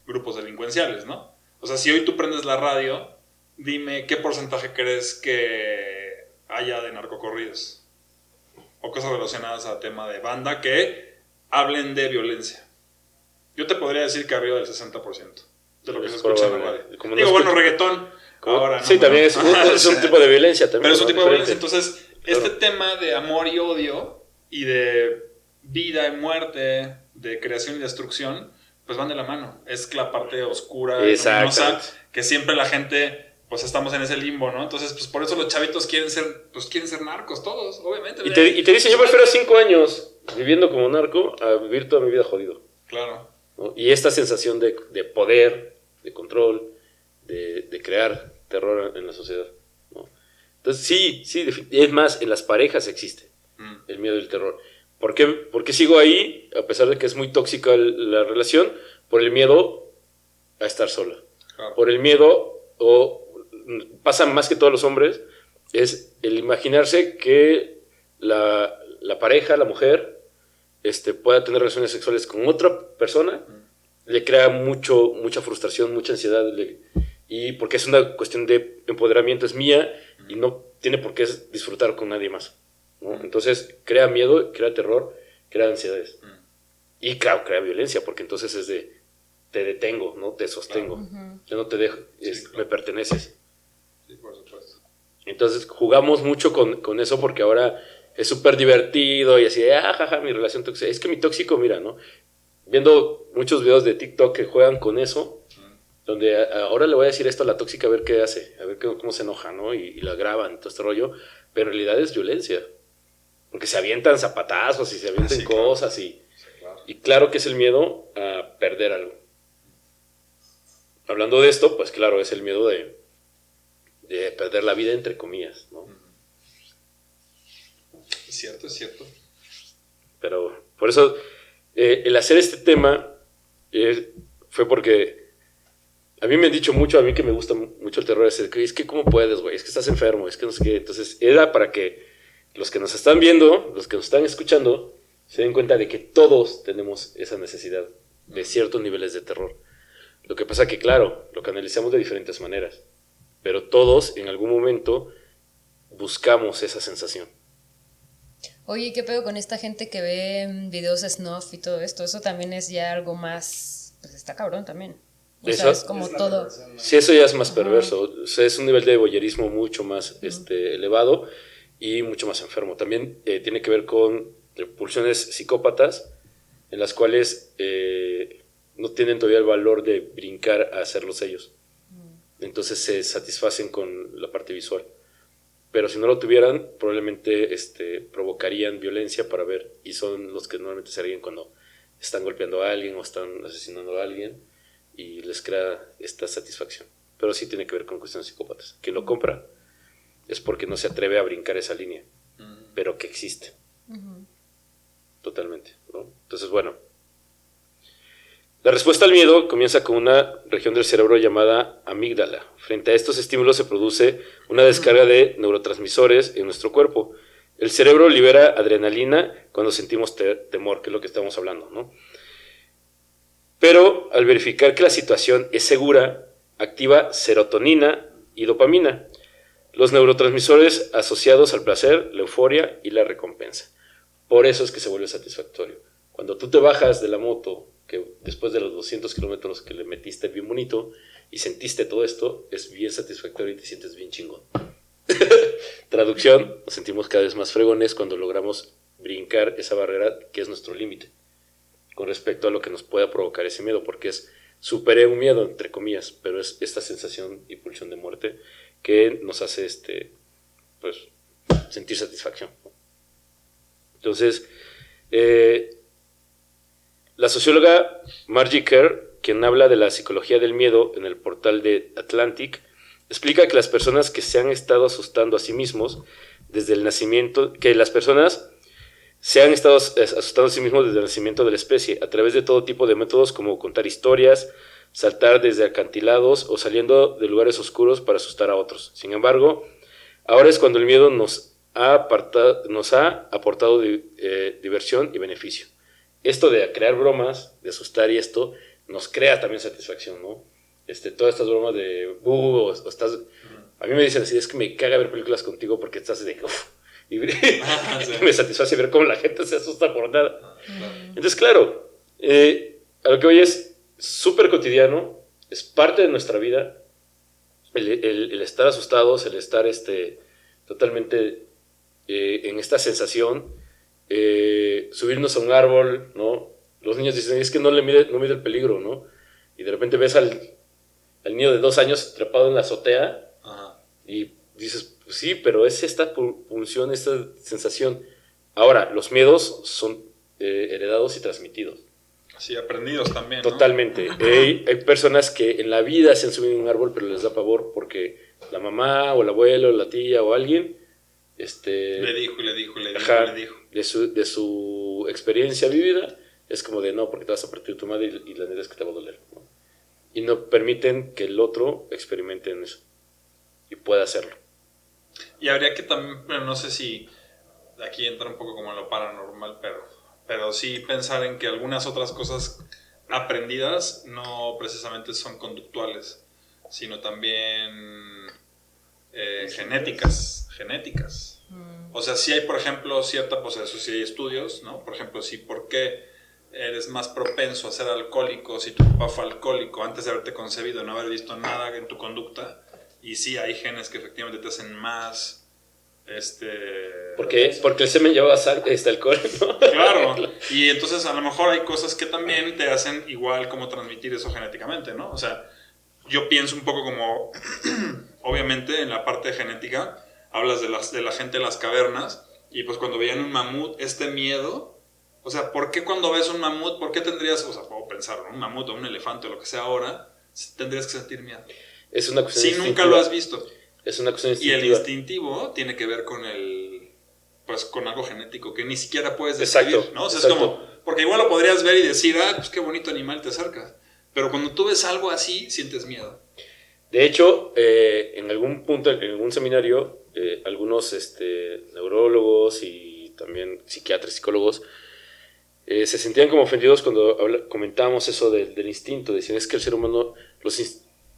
Speaker 4: grupos delincuenciales, ¿no? O sea, si hoy tú prendes la radio, dime qué porcentaje crees que haya de narcocorridos o cosas relacionadas al tema de banda que hablen de violencia. Yo te podría decir que arriba del 60% de lo que se escucha en la radio. Digo, bueno, reggaetón. Ahora, ¿no?
Speaker 2: Sí, también es un tipo de violencia. También,
Speaker 4: pero es un tipo de violencia.
Speaker 2: Diferente.
Speaker 4: Entonces, este tema de amor y odio y de vida y muerte, de creación y destrucción, pues van de la mano. Es la parte oscura, luminosa, que siempre la gente, pues estamos en ese limbo, ¿no? Entonces, pues por eso los chavitos quieren ser narcos todos, obviamente.
Speaker 2: Y te dicen, yo prefiero 5 años viviendo como narco a vivir toda mi vida jodido.
Speaker 4: Claro.
Speaker 2: ¿No? Y esta sensación de poder, de control, de crear terror en la sociedad, ¿no? Entonces, sí, es más, en las parejas existe el miedo y el terror. ¿Por qué sigo ahí, a pesar de que es muy tóxica la relación? Por el miedo a estar sola.
Speaker 4: Claro.
Speaker 2: Por el miedo, o pasa más que todos los hombres, es el imaginarse que la pareja, la mujer, pueda tener relaciones sexuales con otra persona, le crea mucha frustración, mucha ansiedad, y porque es una cuestión de empoderamiento, es mía, y no tiene por qué disfrutar con nadie más, ¿no? Entonces crea miedo, crea terror, crea ansiedades. Y claro, crea violencia, porque entonces es de, te detengo, ¿no? Te sostengo, yo no te dejo, me perteneces.
Speaker 4: Sí, por supuesto.
Speaker 2: Entonces jugamos mucho con eso, porque ahora es súper divertido y así, jaja, mi relación tóxica. Es que mi tóxico, mira, ¿no? Viendo muchos videos de TikTok que juegan con eso, donde ahora le voy a decir esto a la tóxica a ver qué hace, a ver cómo se enoja, ¿no? Y la graban, todo este rollo, pero en realidad es violencia, porque se avientan zapatazos y se avientan cosas,
Speaker 4: claro.
Speaker 2: Y claro que es el miedo a perder algo. Hablando de esto, pues claro, es el miedo de perder la vida, entre comillas, ¿no?
Speaker 4: Es cierto.
Speaker 2: Pero por eso el hacer este tema fue porque a mí me han dicho mucho, a mí que me gusta mucho el terror, es que ¿cómo puedes, güey? Es que estás enfermo, es que no sé qué. Entonces era para que los que nos están viendo, los que nos están escuchando, se den cuenta de que todos tenemos esa necesidad de ciertos niveles de terror. Lo que pasa que, claro, lo canalizamos de diferentes maneras, pero todos en algún momento buscamos esa sensación.
Speaker 3: Oye, ¿qué pedo con esta gente que ve videos de snuff y todo esto? Eso también es ya algo más, pues está cabrón también. O
Speaker 2: ¿Eso?
Speaker 3: sea, es como todo.
Speaker 2: Sí, eso ya es más perverso. O sea, es un nivel de voyerismo mucho más elevado y mucho más enfermo. También tiene que ver con pulsiones psicópatas en las cuales no tienen todavía el valor de brincar a hacerlos ellos. Entonces se satisfacen con la parte visual. Pero si no lo tuvieran, probablemente provocarían violencia para ver, y son los que normalmente se ríen cuando están golpeando a alguien o están asesinando a alguien, y les crea esta satisfacción. Pero sí tiene que ver con cuestiones psicópatas. Quien lo compra es porque no se atreve a brincar esa línea, pero que existe. Totalmente, ¿no? Entonces, bueno, la respuesta al miedo comienza con una región del cerebro llamada amígdala. Frente a estos estímulos se produce una descarga de neurotransmisores en nuestro cuerpo. El cerebro libera adrenalina cuando sentimos temor, que es lo que estamos hablando, ¿no? Pero al verificar que la situación es segura, activa serotonina y dopamina, los neurotransmisores asociados al placer, la euforia y la recompensa. Por eso es que se vuelve satisfactorio. Cuando tú te bajas de la moto, que después de los 200 kilómetros que le metiste bien bonito y sentiste todo esto, es bien satisfactorio y te sientes bien chingón. Traducción, nos sentimos cada vez más fregones cuando logramos brincar esa barrera que es nuestro límite con respecto a lo que nos pueda provocar ese miedo, porque superé un miedo, entre comillas, pero es esta sensación y pulsión de muerte que nos hace pues, sentir satisfacción. Entonces, la socióloga Margie Kerr, quien habla de la psicología del miedo en el portal de Atlantic, explica que las personas que se han estado asustando a sí mismos desde el nacimiento, que las personas se han estado asustando a sí mismos desde el nacimiento de la especie, a través de todo tipo de métodos como contar historias, saltar desde acantilados o saliendo de lugares oscuros para asustar a otros. Sin embargo, ahora es cuando el miedo nos ha aportado diversión y beneficio. Esto de crear bromas, de asustar y esto, nos crea también satisfacción, ¿no? Todas estas bromas de estás... A mí me dicen así, es que me caga ver películas contigo porque estás de... y me satisface ver cómo la gente se asusta por nada. Entonces, claro, a lo que hoy es súper cotidiano, es parte de nuestra vida, el estar asustados, el estar totalmente en esta sensación, subirnos a un árbol, ¿no? Los niños dicen, es que no mide el peligro, ¿no? Y de repente ves al niño de 2 años trepado en la azotea. Ajá. Y dices, pues sí, pero es esta pulsión, esta sensación. Ahora, los miedos son heredados y transmitidos.
Speaker 4: Sí, aprendidos también, ¿no?
Speaker 2: Totalmente. Hay personas que en la vida se han subido a un árbol, pero les da pavor porque la mamá o el abuelo o la tía o alguien
Speaker 4: le dijo.
Speaker 2: De su experiencia vivida, es como de no, porque te vas a partir tu madre y la neta es que te va a doler, ¿no? Y no permiten que el otro experimente en eso y pueda hacerlo.
Speaker 4: Y habría que también, bueno, no sé si aquí entra un poco como en lo paranormal, pero sí pensar en que algunas otras cosas aprendidas no precisamente son conductuales, sino también genéticas. O sea, si hay, por ejemplo, pues eso sí hay estudios, ¿no? Por ejemplo, ¿por qué eres más propenso a ser alcohólico si tu papá fue alcohólico antes de haberte concebido, no haber visto nada en tu conducta? Y sí hay genes que efectivamente te hacen más...
Speaker 2: Porque el semen lleva alcohol, ¿no?
Speaker 4: Claro, y entonces a lo mejor hay cosas que también te hacen igual como transmitir eso genéticamente, ¿no? O sea, yo pienso un poco como, obviamente en la parte de genética, hablas de la gente de las cavernas, y pues cuando veían un mamut, miedo, o sea, ¿por qué cuando ves un mamut, por qué tendrías, o sea, puedo pensar, ¿no? Un mamut o un elefante o lo que sea ahora, tendrías que sentir miedo?
Speaker 2: Es una cuestión
Speaker 4: instintiva. Nunca lo has visto.
Speaker 2: Es una cuestión instintiva.
Speaker 4: Y el instintivo tiene que ver con con algo genético que ni siquiera puedes describir,
Speaker 2: exacto,
Speaker 4: ¿no? O sea,
Speaker 2: exacto.
Speaker 4: es como, porque igual lo podrías ver y decir, pues qué bonito animal, te acercas. Pero cuando tú ves algo así, sientes miedo.
Speaker 2: De hecho, en algún punto, en algún seminario, algunos neurólogos y también psiquiatras, psicólogos, se sentían como ofendidos cuando comentábamos eso del instinto. Decían, es que el ser humano,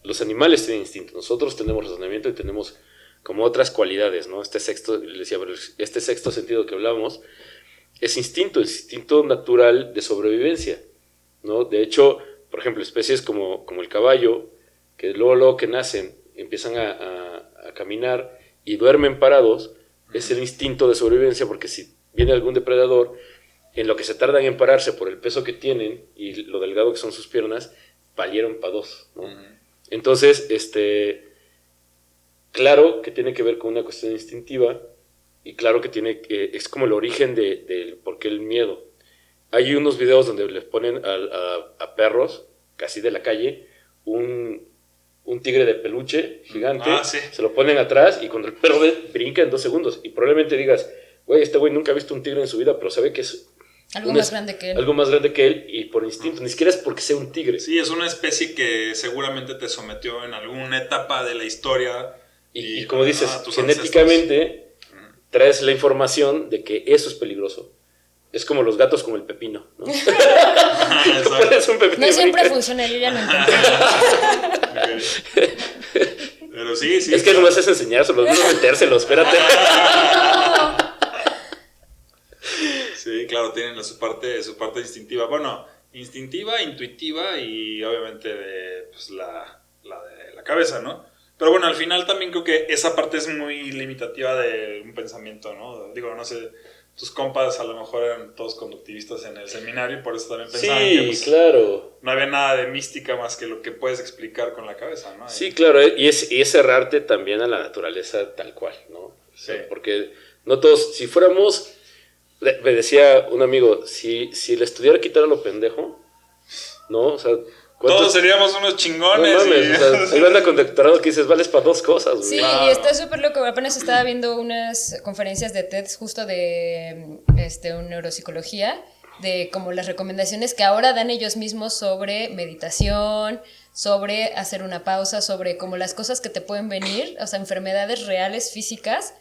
Speaker 2: los animales tienen instinto, nosotros tenemos razonamiento y tenemos como otras cualidades, ¿no? Este sexto sentido que hablamos es instinto natural de sobrevivencia, ¿no? De hecho, por ejemplo, especies como el caballo, que luego que nacen empiezan a caminar y duermen parados, es el instinto de sobrevivencia, porque si viene algún depredador, en lo que se tardan en pararse por el peso que tienen y lo delgado que son sus piernas, valieron para dos, ¿no? Entonces, claro que tiene que ver con una cuestión instintiva y claro que es como el origen de por qué el miedo. Hay unos videos donde les ponen a perros, casi de la calle, un tigre de peluche gigante,
Speaker 4: sí.
Speaker 2: Se lo ponen atrás y cuando el perro brinca en 2 segundos y probablemente digas, güey, este güey nunca ha visto un tigre en su vida, pero sabe que es
Speaker 3: algo más grande que él.
Speaker 2: Algo más grande que él y por instinto, ni siquiera es porque sea un tigre.
Speaker 4: Sí, es una especie que seguramente te sometió en alguna etapa de la historia.
Speaker 2: Y como dices, genéticamente traes la información de que eso es peligroso. Es como los gatos con el pepino, ¿no?
Speaker 4: Exacto.
Speaker 2: Pones un pepino
Speaker 3: No
Speaker 2: y
Speaker 3: siempre
Speaker 2: brinca.
Speaker 3: funciona, yo ya lo intenté.
Speaker 4: Pero sí.
Speaker 2: Es que no es enseñárselos, no es metérselos, espérate.
Speaker 4: Sí, claro, tienen su parte instintiva. Bueno, instintiva, intuitiva y obviamente de pues, la de la cabeza, ¿no? Pero bueno, al final también creo que esa parte es muy limitativa de un pensamiento, ¿no? Digo, no sé, tus compas a lo mejor eran todos conductivistas en el seminario y por eso también pensaban que
Speaker 2: Sí,
Speaker 4: pues,
Speaker 2: claro.
Speaker 4: no había nada de mística más que lo que puedes explicar con la cabeza, ¿no?
Speaker 2: Sí, claro, y es cerrarte también a la naturaleza tal cual, ¿no? O sea,
Speaker 4: Sí.
Speaker 2: porque no todos, si fuéramos, me decía un amigo, si el estudiar quitara lo pendejo, ¿no? O sea,
Speaker 4: Todos seríamos unos
Speaker 2: No
Speaker 4: chingones.
Speaker 2: mames, o sea, hay banda con doctorado que dices, vales para dos cosas, güey.
Speaker 3: Sí,
Speaker 4: Claro.
Speaker 3: y está súper loco. Apenas estaba viendo unas conferencias de TED justo de neuropsicología, de como las recomendaciones que ahora dan ellos mismos sobre meditación, sobre hacer una pausa, sobre como las cosas que te pueden venir, o sea, enfermedades reales, físicas,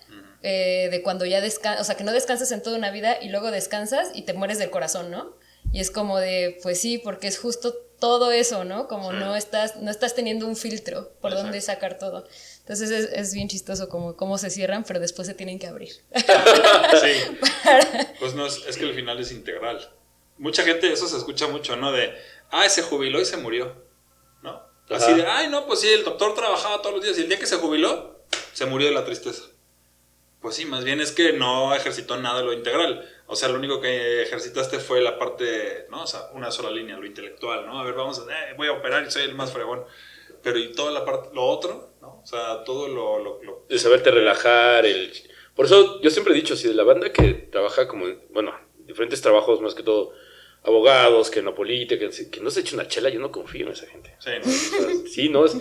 Speaker 3: de cuando ya descansas, o sea, que no descansas en toda una vida y luego descansas y te mueres del corazón, ¿no? Y es como de, pues sí, porque es justo todo eso, ¿no? Como
Speaker 4: Sí.
Speaker 3: no estás teniendo un filtro por
Speaker 4: Exacto.
Speaker 3: dónde sacar todo. Entonces es bien chistoso como cómo se cierran, pero después se tienen que abrir.
Speaker 4: Sí. Pues no, es que el final es integral. Mucha gente, eso se escucha mucho, ¿no? De, se jubiló y se murió, ¿no? Así de, no, pues sí, el doctor trabajaba todos los días y el día que se jubiló, se murió de la tristeza. Pues sí, más bien es que no ejercitó nada de lo integral. O sea, lo único que ejercitaste fue la parte, ¿no? O sea, una sola línea, lo intelectual, ¿no? A ver, voy a operar y soy el más fregón. Pero y toda la parte, lo otro, ¿no? O sea, todo lo
Speaker 2: De saberte relajar, Por eso yo siempre he dicho, si de la banda que trabaja como, bueno, diferentes trabajos, más que todo, abogados, que en la política, que no se eche una chela, yo no confío en esa gente.
Speaker 4: Sí, ¿no?
Speaker 2: O sea, sí, no es...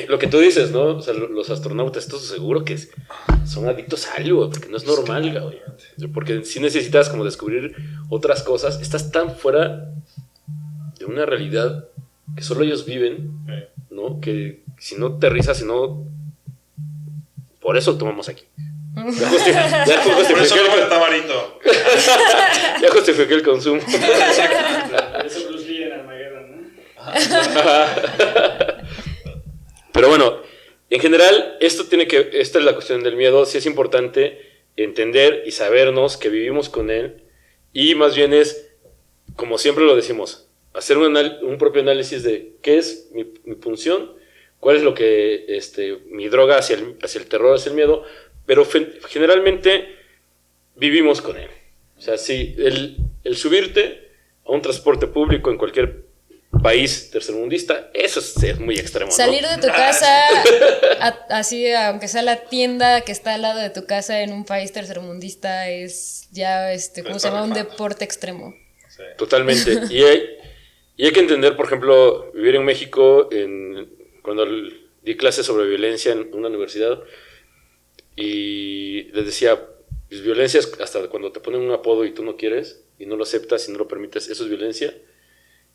Speaker 2: Lo que tú dices, ¿no? O sea, los astronautas, estos seguro que son adictos a algo, porque no es normal, güey. Porque si necesitas como descubrir otras cosas, estás tan fuera de una realidad que solo ellos viven, ¿no? Que si no te risas, si no... Por eso tomamos aquí. Ya
Speaker 4: Por eso
Speaker 2: justifiqué
Speaker 4: no
Speaker 2: el,
Speaker 4: el tamarindo.
Speaker 2: ya justifiqué el consumo.
Speaker 5: Por eso Bruce Lee en Armageddon, ¿no?
Speaker 2: Pero bueno, en general, esta es la cuestión del miedo. Sí es importante entender y sabernos que vivimos con él. Y más bien es, como siempre lo decimos, hacer un propio análisis de qué es mi función, cuál es lo que mi droga hacia el terror, hacia el miedo. Pero generalmente vivimos con él. O sea, sí, el subirte a un transporte público en cualquier país tercermundista, eso es muy extremo, ¿no?
Speaker 3: Salir de tu casa, así, aunque sea la tienda que está al lado de tu casa en un país tercermundista, es ya, ¿cómo se llama? Un deporte extremo.
Speaker 4: Sí.
Speaker 2: Totalmente. Y hay que entender, por ejemplo, vivir en México, cuando di clases sobre violencia en una universidad, y les decía, pues, violencia es hasta cuando te ponen un apodo y tú no quieres, y no lo aceptas y no lo permites, eso es violencia.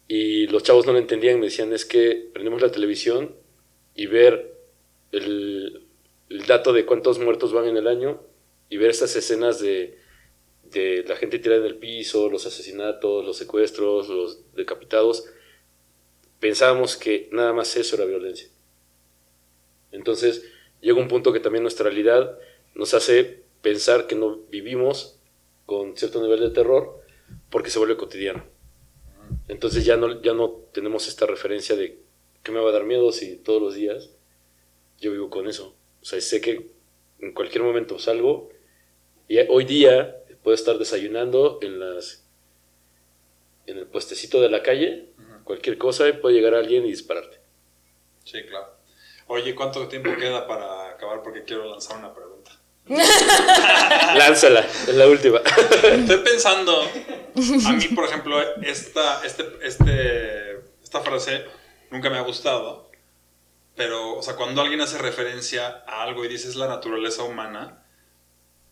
Speaker 2: Y los chavos no lo entendían, me decían, es que prendemos la televisión y ver el dato de cuántos muertos van en el año y ver estas escenas de la gente tirada en el piso, los asesinatos, los secuestros, los decapitados, pensábamos que nada más eso era violencia. Entonces llega un punto que también nuestra realidad nos hace pensar que no vivimos con cierto nivel de terror porque se vuelve cotidiano. Entonces ya no tenemos esta referencia de qué me va a dar miedo si todos los días yo vivo con eso. O sea, sé que en cualquier momento salgo y hoy día puedo estar desayunando en el puestecito de la calle, cualquier cosa, y puede llegar alguien y dispararte.
Speaker 4: Sí, claro. Oye, ¿cuánto tiempo queda para acabar? Porque quiero lanzar una pregunta.
Speaker 2: Lánzala, es la última.
Speaker 4: Estoy pensando, a mí, por ejemplo, esta frase nunca me ha gustado, pero, o sea, cuando alguien hace referencia a algo y dice es la naturaleza humana,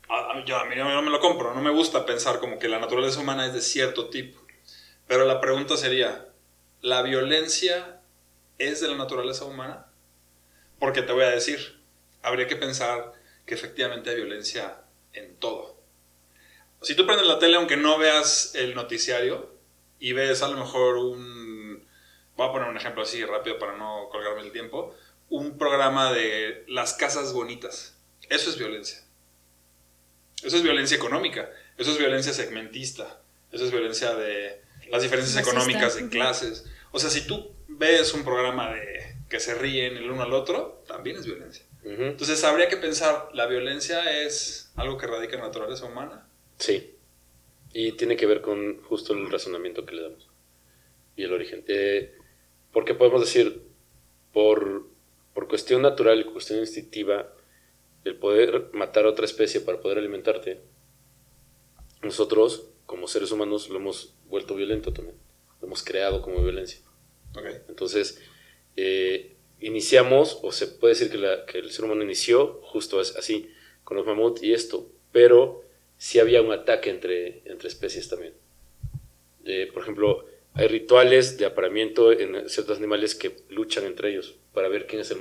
Speaker 4: a mí no me lo compro, no me gusta pensar como que la naturaleza humana es de cierto tipo. Pero la pregunta sería, ¿la violencia es de la naturaleza humana? Porque te voy a decir, habría que pensar que efectivamente hay violencia en todo. Si tú prendes la tele, aunque no veas el noticiario, y ves a lo mejor voy a poner un ejemplo así rápido para no colgarme el tiempo, un programa de las casas bonitas. Eso es violencia. Eso es violencia económica. Eso es violencia segmentista. Eso es violencia de las diferencias económicas de clases. O sea, si tú ves un programa de que se ríen el uno al otro, también es violencia. Entonces habría que pensar, ¿la violencia es algo que radica en la naturaleza humana?
Speaker 2: Sí. Y tiene que ver con justo el razonamiento que le damos. Y el origen. Porque podemos decir, por cuestión natural y cuestión instintiva, el poder matar a otra especie para poder alimentarte, nosotros, como seres humanos, lo hemos vuelto violento también. Lo hemos creado como violencia.
Speaker 4: Okay.
Speaker 2: Entonces, iniciamos, o se puede decir que el ser humano inició justo así, con los mamuts y esto, pero sí había un ataque entre especies también. Por ejemplo, hay rituales de apareamiento en ciertos animales que luchan entre ellos para ver quién es el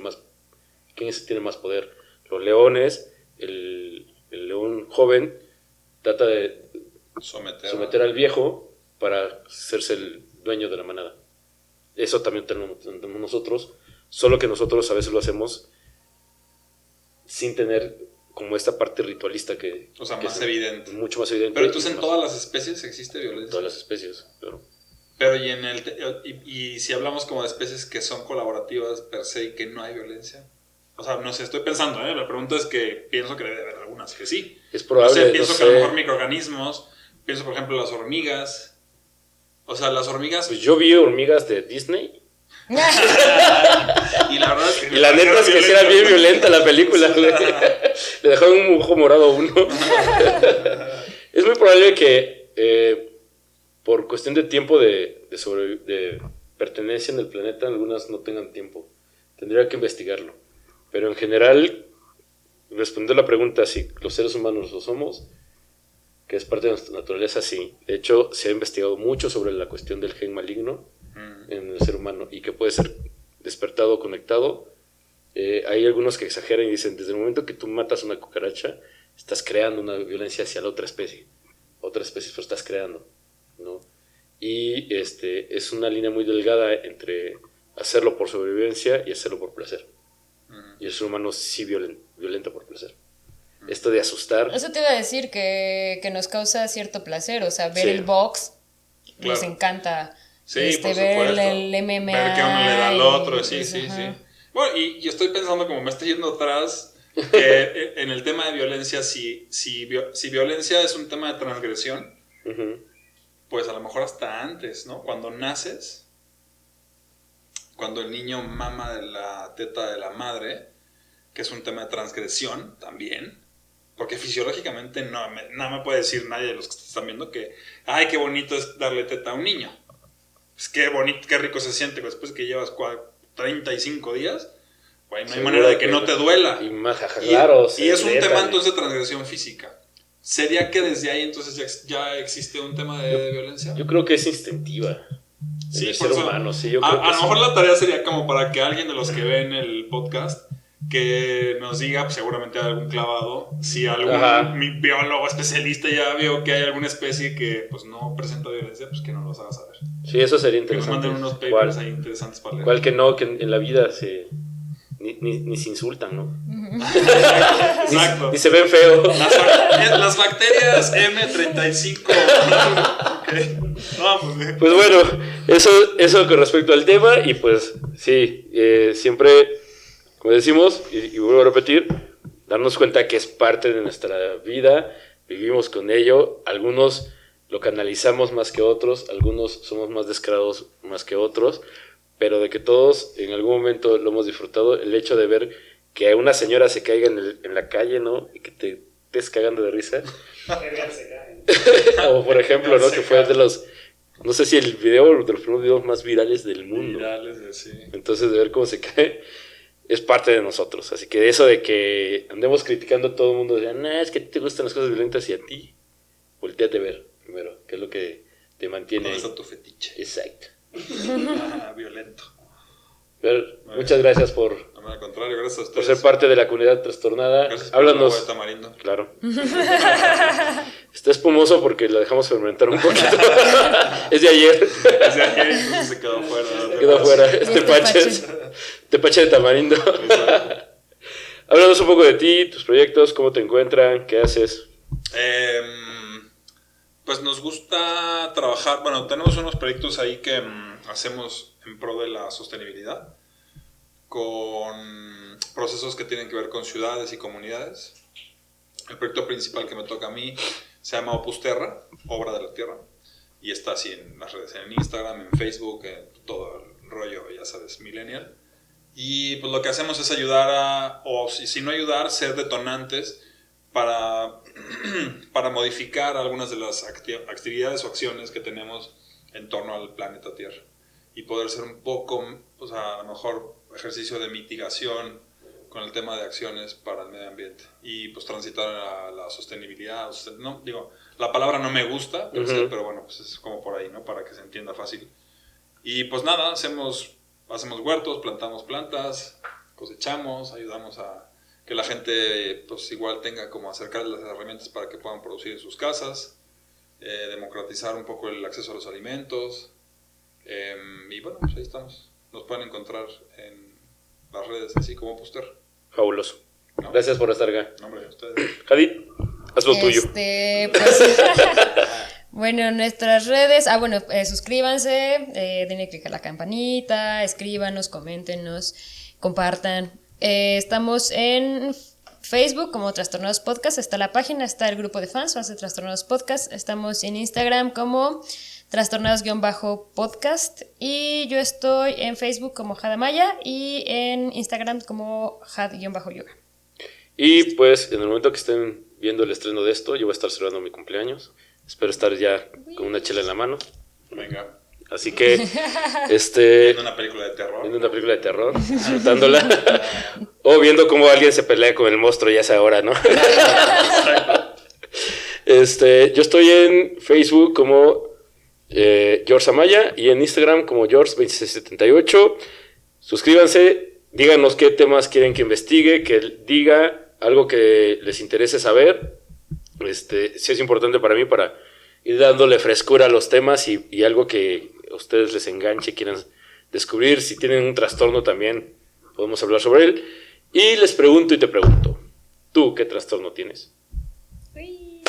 Speaker 2: que tiene más poder. Los leones, el león joven trata de someter al viejo para hacerse el dueño de la manada. Eso también tenemos nosotros, solo que nosotros a veces lo hacemos sin tener como esta parte ritualista que...
Speaker 4: O sea,
Speaker 2: que
Speaker 4: más
Speaker 2: es
Speaker 4: evidente.
Speaker 2: Mucho más evidente.
Speaker 4: Pero entonces en todas las especies existe violencia.
Speaker 2: En todas las especies, claro.
Speaker 4: Pero y si hablamos como de especies que son colaborativas per se y que no hay violencia. O sea, no sé, estoy pensando, la pregunta es que pienso que debe haber algunas que sí.
Speaker 2: Es probable,
Speaker 4: no sé, pienso
Speaker 2: no
Speaker 4: que a lo
Speaker 2: sé.
Speaker 4: mejor microorganismos, pienso por ejemplo las hormigas. O sea, las hormigas...
Speaker 2: Pues yo vi hormigas de Disney
Speaker 4: Y la verdad es que...
Speaker 2: y la neta es que sí era bien violenta la película. Le dejaron un ojo morado a uno. Es muy probable que por cuestión de tiempo de pertenencia en el planeta, algunas no tengan tiempo. Tendría que investigarlo. Pero en general, respondiendo a la pregunta si los seres humanos lo somos, que es parte de nuestra naturaleza, sí. De hecho, se ha investigado mucho sobre la cuestión del gen maligno en el ser humano y que puede ser despertado o conectado. Hay algunos que exageran y dicen, desde el momento que tú matas una cucaracha, estás creando una violencia hacia la otra especie. Otra especie lo estás creando, ¿no? Y es una línea muy delgada entre hacerlo por sobrevivencia y hacerlo por placer. Y el ser humano sí violenta por placer. Esto de asustar.
Speaker 3: Eso te iba a decir que nos causa cierto placer, o sea, ver
Speaker 2: Sí.
Speaker 3: el box nos
Speaker 4: Claro.
Speaker 3: encanta.
Speaker 4: Sí, por
Speaker 3: ver
Speaker 4: supuesto.
Speaker 3: el MMA.
Speaker 4: Ver que uno le da al otro,
Speaker 3: y,
Speaker 4: sí,
Speaker 3: pues,
Speaker 4: sí,
Speaker 3: ajá.
Speaker 4: sí. Bueno, y estoy pensando, como me estoy yendo atrás, que en el tema de violencia, si violencia es un tema de transgresión, pues a lo mejor hasta antes, ¿no? Cuando naces, cuando el niño mama de la teta de la madre, que es un tema de transgresión también, porque fisiológicamente no me puede decir nadie de los que están viendo que, ay, qué bonito es darle teta a un niño. Pues qué bonito, qué rico se siente después que llevas 35 días, güey, no hay manera de que no te duela.
Speaker 2: Y más, claro.
Speaker 4: Y es un tema entonces de transgresión física. ¿Sería que desde ahí entonces ya existe un tema de violencia?
Speaker 2: Yo creo que es instintiva.
Speaker 4: Sí,
Speaker 2: En el
Speaker 4: por
Speaker 2: ser
Speaker 4: eso,
Speaker 2: humano, sí, yo creo que
Speaker 4: a lo
Speaker 2: sí.
Speaker 4: mejor la tarea sería como para que alguien de los que ven el podcast que nos diga, pues seguramente hay algún clavado, si algún biólogo especialista ya vio que hay alguna especie que pues no presenta violencia, pues que nos los haga saber.
Speaker 2: Sí, eso sería
Speaker 4: Que nos
Speaker 2: interesante.
Speaker 4: manden unos papers ahí interesantes para leer.
Speaker 2: ¿Cuál que no? Que en la vida ni se insultan, ¿no?
Speaker 4: Exacto.
Speaker 2: Ni se ven feo.
Speaker 4: Las bacterias M35. Okay. Vamos.
Speaker 2: Pues bueno, eso con respecto al tema. Y pues sí, siempre, como decimos, y vuelvo a repetir, darnos cuenta que es parte de nuestra vida, vivimos con ello. Algunos lo canalizamos más que otros, algunos somos más descarados más que otros, pero de que todos en algún momento lo hemos disfrutado. El hecho de ver que una señora se caiga en la calle, ¿no? Y que te estés cagando de risa. O por ejemplo, ¿no? Que fue de los, no sé si el video de los primeros videos más virales del mundo.
Speaker 4: Sí.
Speaker 2: Entonces, de ver cómo se cae es parte de nosotros. Así que eso de que andemos criticando a todo el mundo, de, nah, es que a ti te gustan las cosas violentas y a ti, volteate a ver primero, que es lo que te mantiene.
Speaker 4: ¿Dónde está tu fetiche?
Speaker 2: Exacto.
Speaker 4: Violento.
Speaker 2: Pero, muchas gracias por
Speaker 4: Al contrario, gracias a
Speaker 2: por
Speaker 4: ustedes.
Speaker 2: ser parte de la comunidad trastornada.
Speaker 4: Gracias por
Speaker 2: Háblanos.
Speaker 4: el agua de tamarindo.
Speaker 2: Claro. Está espumoso porque lo dejamos fermentar un poquito. Es de ayer.
Speaker 4: Desde ayer, entonces se quedó fuera.
Speaker 2: Quedó afuera. Tepache de tamarindo. Háblanos un poco de ti, tus proyectos, cómo te encuentran, qué haces.
Speaker 4: Pues nos gusta trabajar, bueno, tenemos unos proyectos ahí que hacemos en pro de la sostenibilidad, con procesos que tienen que ver con ciudades y comunidades. El proyecto principal que me toca a mí se llama Opus Terra, Obra de la Tierra, y está así en las redes, en Instagram, en Facebook, en todo el rollo, ya sabes, millennial. Y pues lo que hacemos es ayudar o si no ayudar, ser detonantes para modificar algunas de las actividades o acciones que tenemos en torno al planeta Tierra y poder ser un poco, o sea, a lo mejor ejercicio de mitigación con el tema de acciones para el medio ambiente y pues transitar a la sostenibilidad. No, digo, la palabra no me gusta, pero bueno, pues es como por ahí, ¿no? Para que se entienda fácil. Y pues nada, hacemos huertos, plantamos plantas, cosechamos, ayudamos a que la gente pues igual tenga como acercarles las herramientas para que puedan producir en sus casas, democratizar un poco el acceso a los alimentos, y bueno, pues ahí estamos. Nos pueden encontrar en las redes así como Puster.
Speaker 2: Fabuloso.
Speaker 4: ¿No?
Speaker 2: Gracias por estar acá.
Speaker 4: No, hombre, ustedes.
Speaker 2: Jadid, haz lo tuyo.
Speaker 3: Pues, bueno, nuestras redes, suscríbanse, denle click a la campanita, escríbanos, coméntenos, compartan. Estamos en Facebook como Trastornados Podcast, está la página, está el grupo de fans de Trastornados Podcast, estamos en Instagram como Trastornados-podcast y yo estoy en Facebook como Jadamaya y en Instagram como Had-yoga.
Speaker 2: Y pues en el momento que estén viendo el estreno de esto, yo voy a estar celebrando mi cumpleaños. Espero estar ya con una chela en la mano.
Speaker 4: Venga.
Speaker 2: Así que,
Speaker 4: Viendo una película de terror.
Speaker 2: Disfrutándola. O viendo cómo alguien se pelea con el monstruo, ya sea ahora, ¿no? Yo estoy en Facebook como George Amaya y en Instagram como George2678. Suscríbanse, díganos qué temas quieren que investigue, que diga algo que les interese saber. Sí es importante para mí para ir dándole frescura a los temas y algo que a ustedes les enganche, quieran descubrir. Si tienen un trastorno también podemos hablar sobre él. Y les pregunto y te pregunto, ¿tú qué trastorno tienes?
Speaker 1: Uy.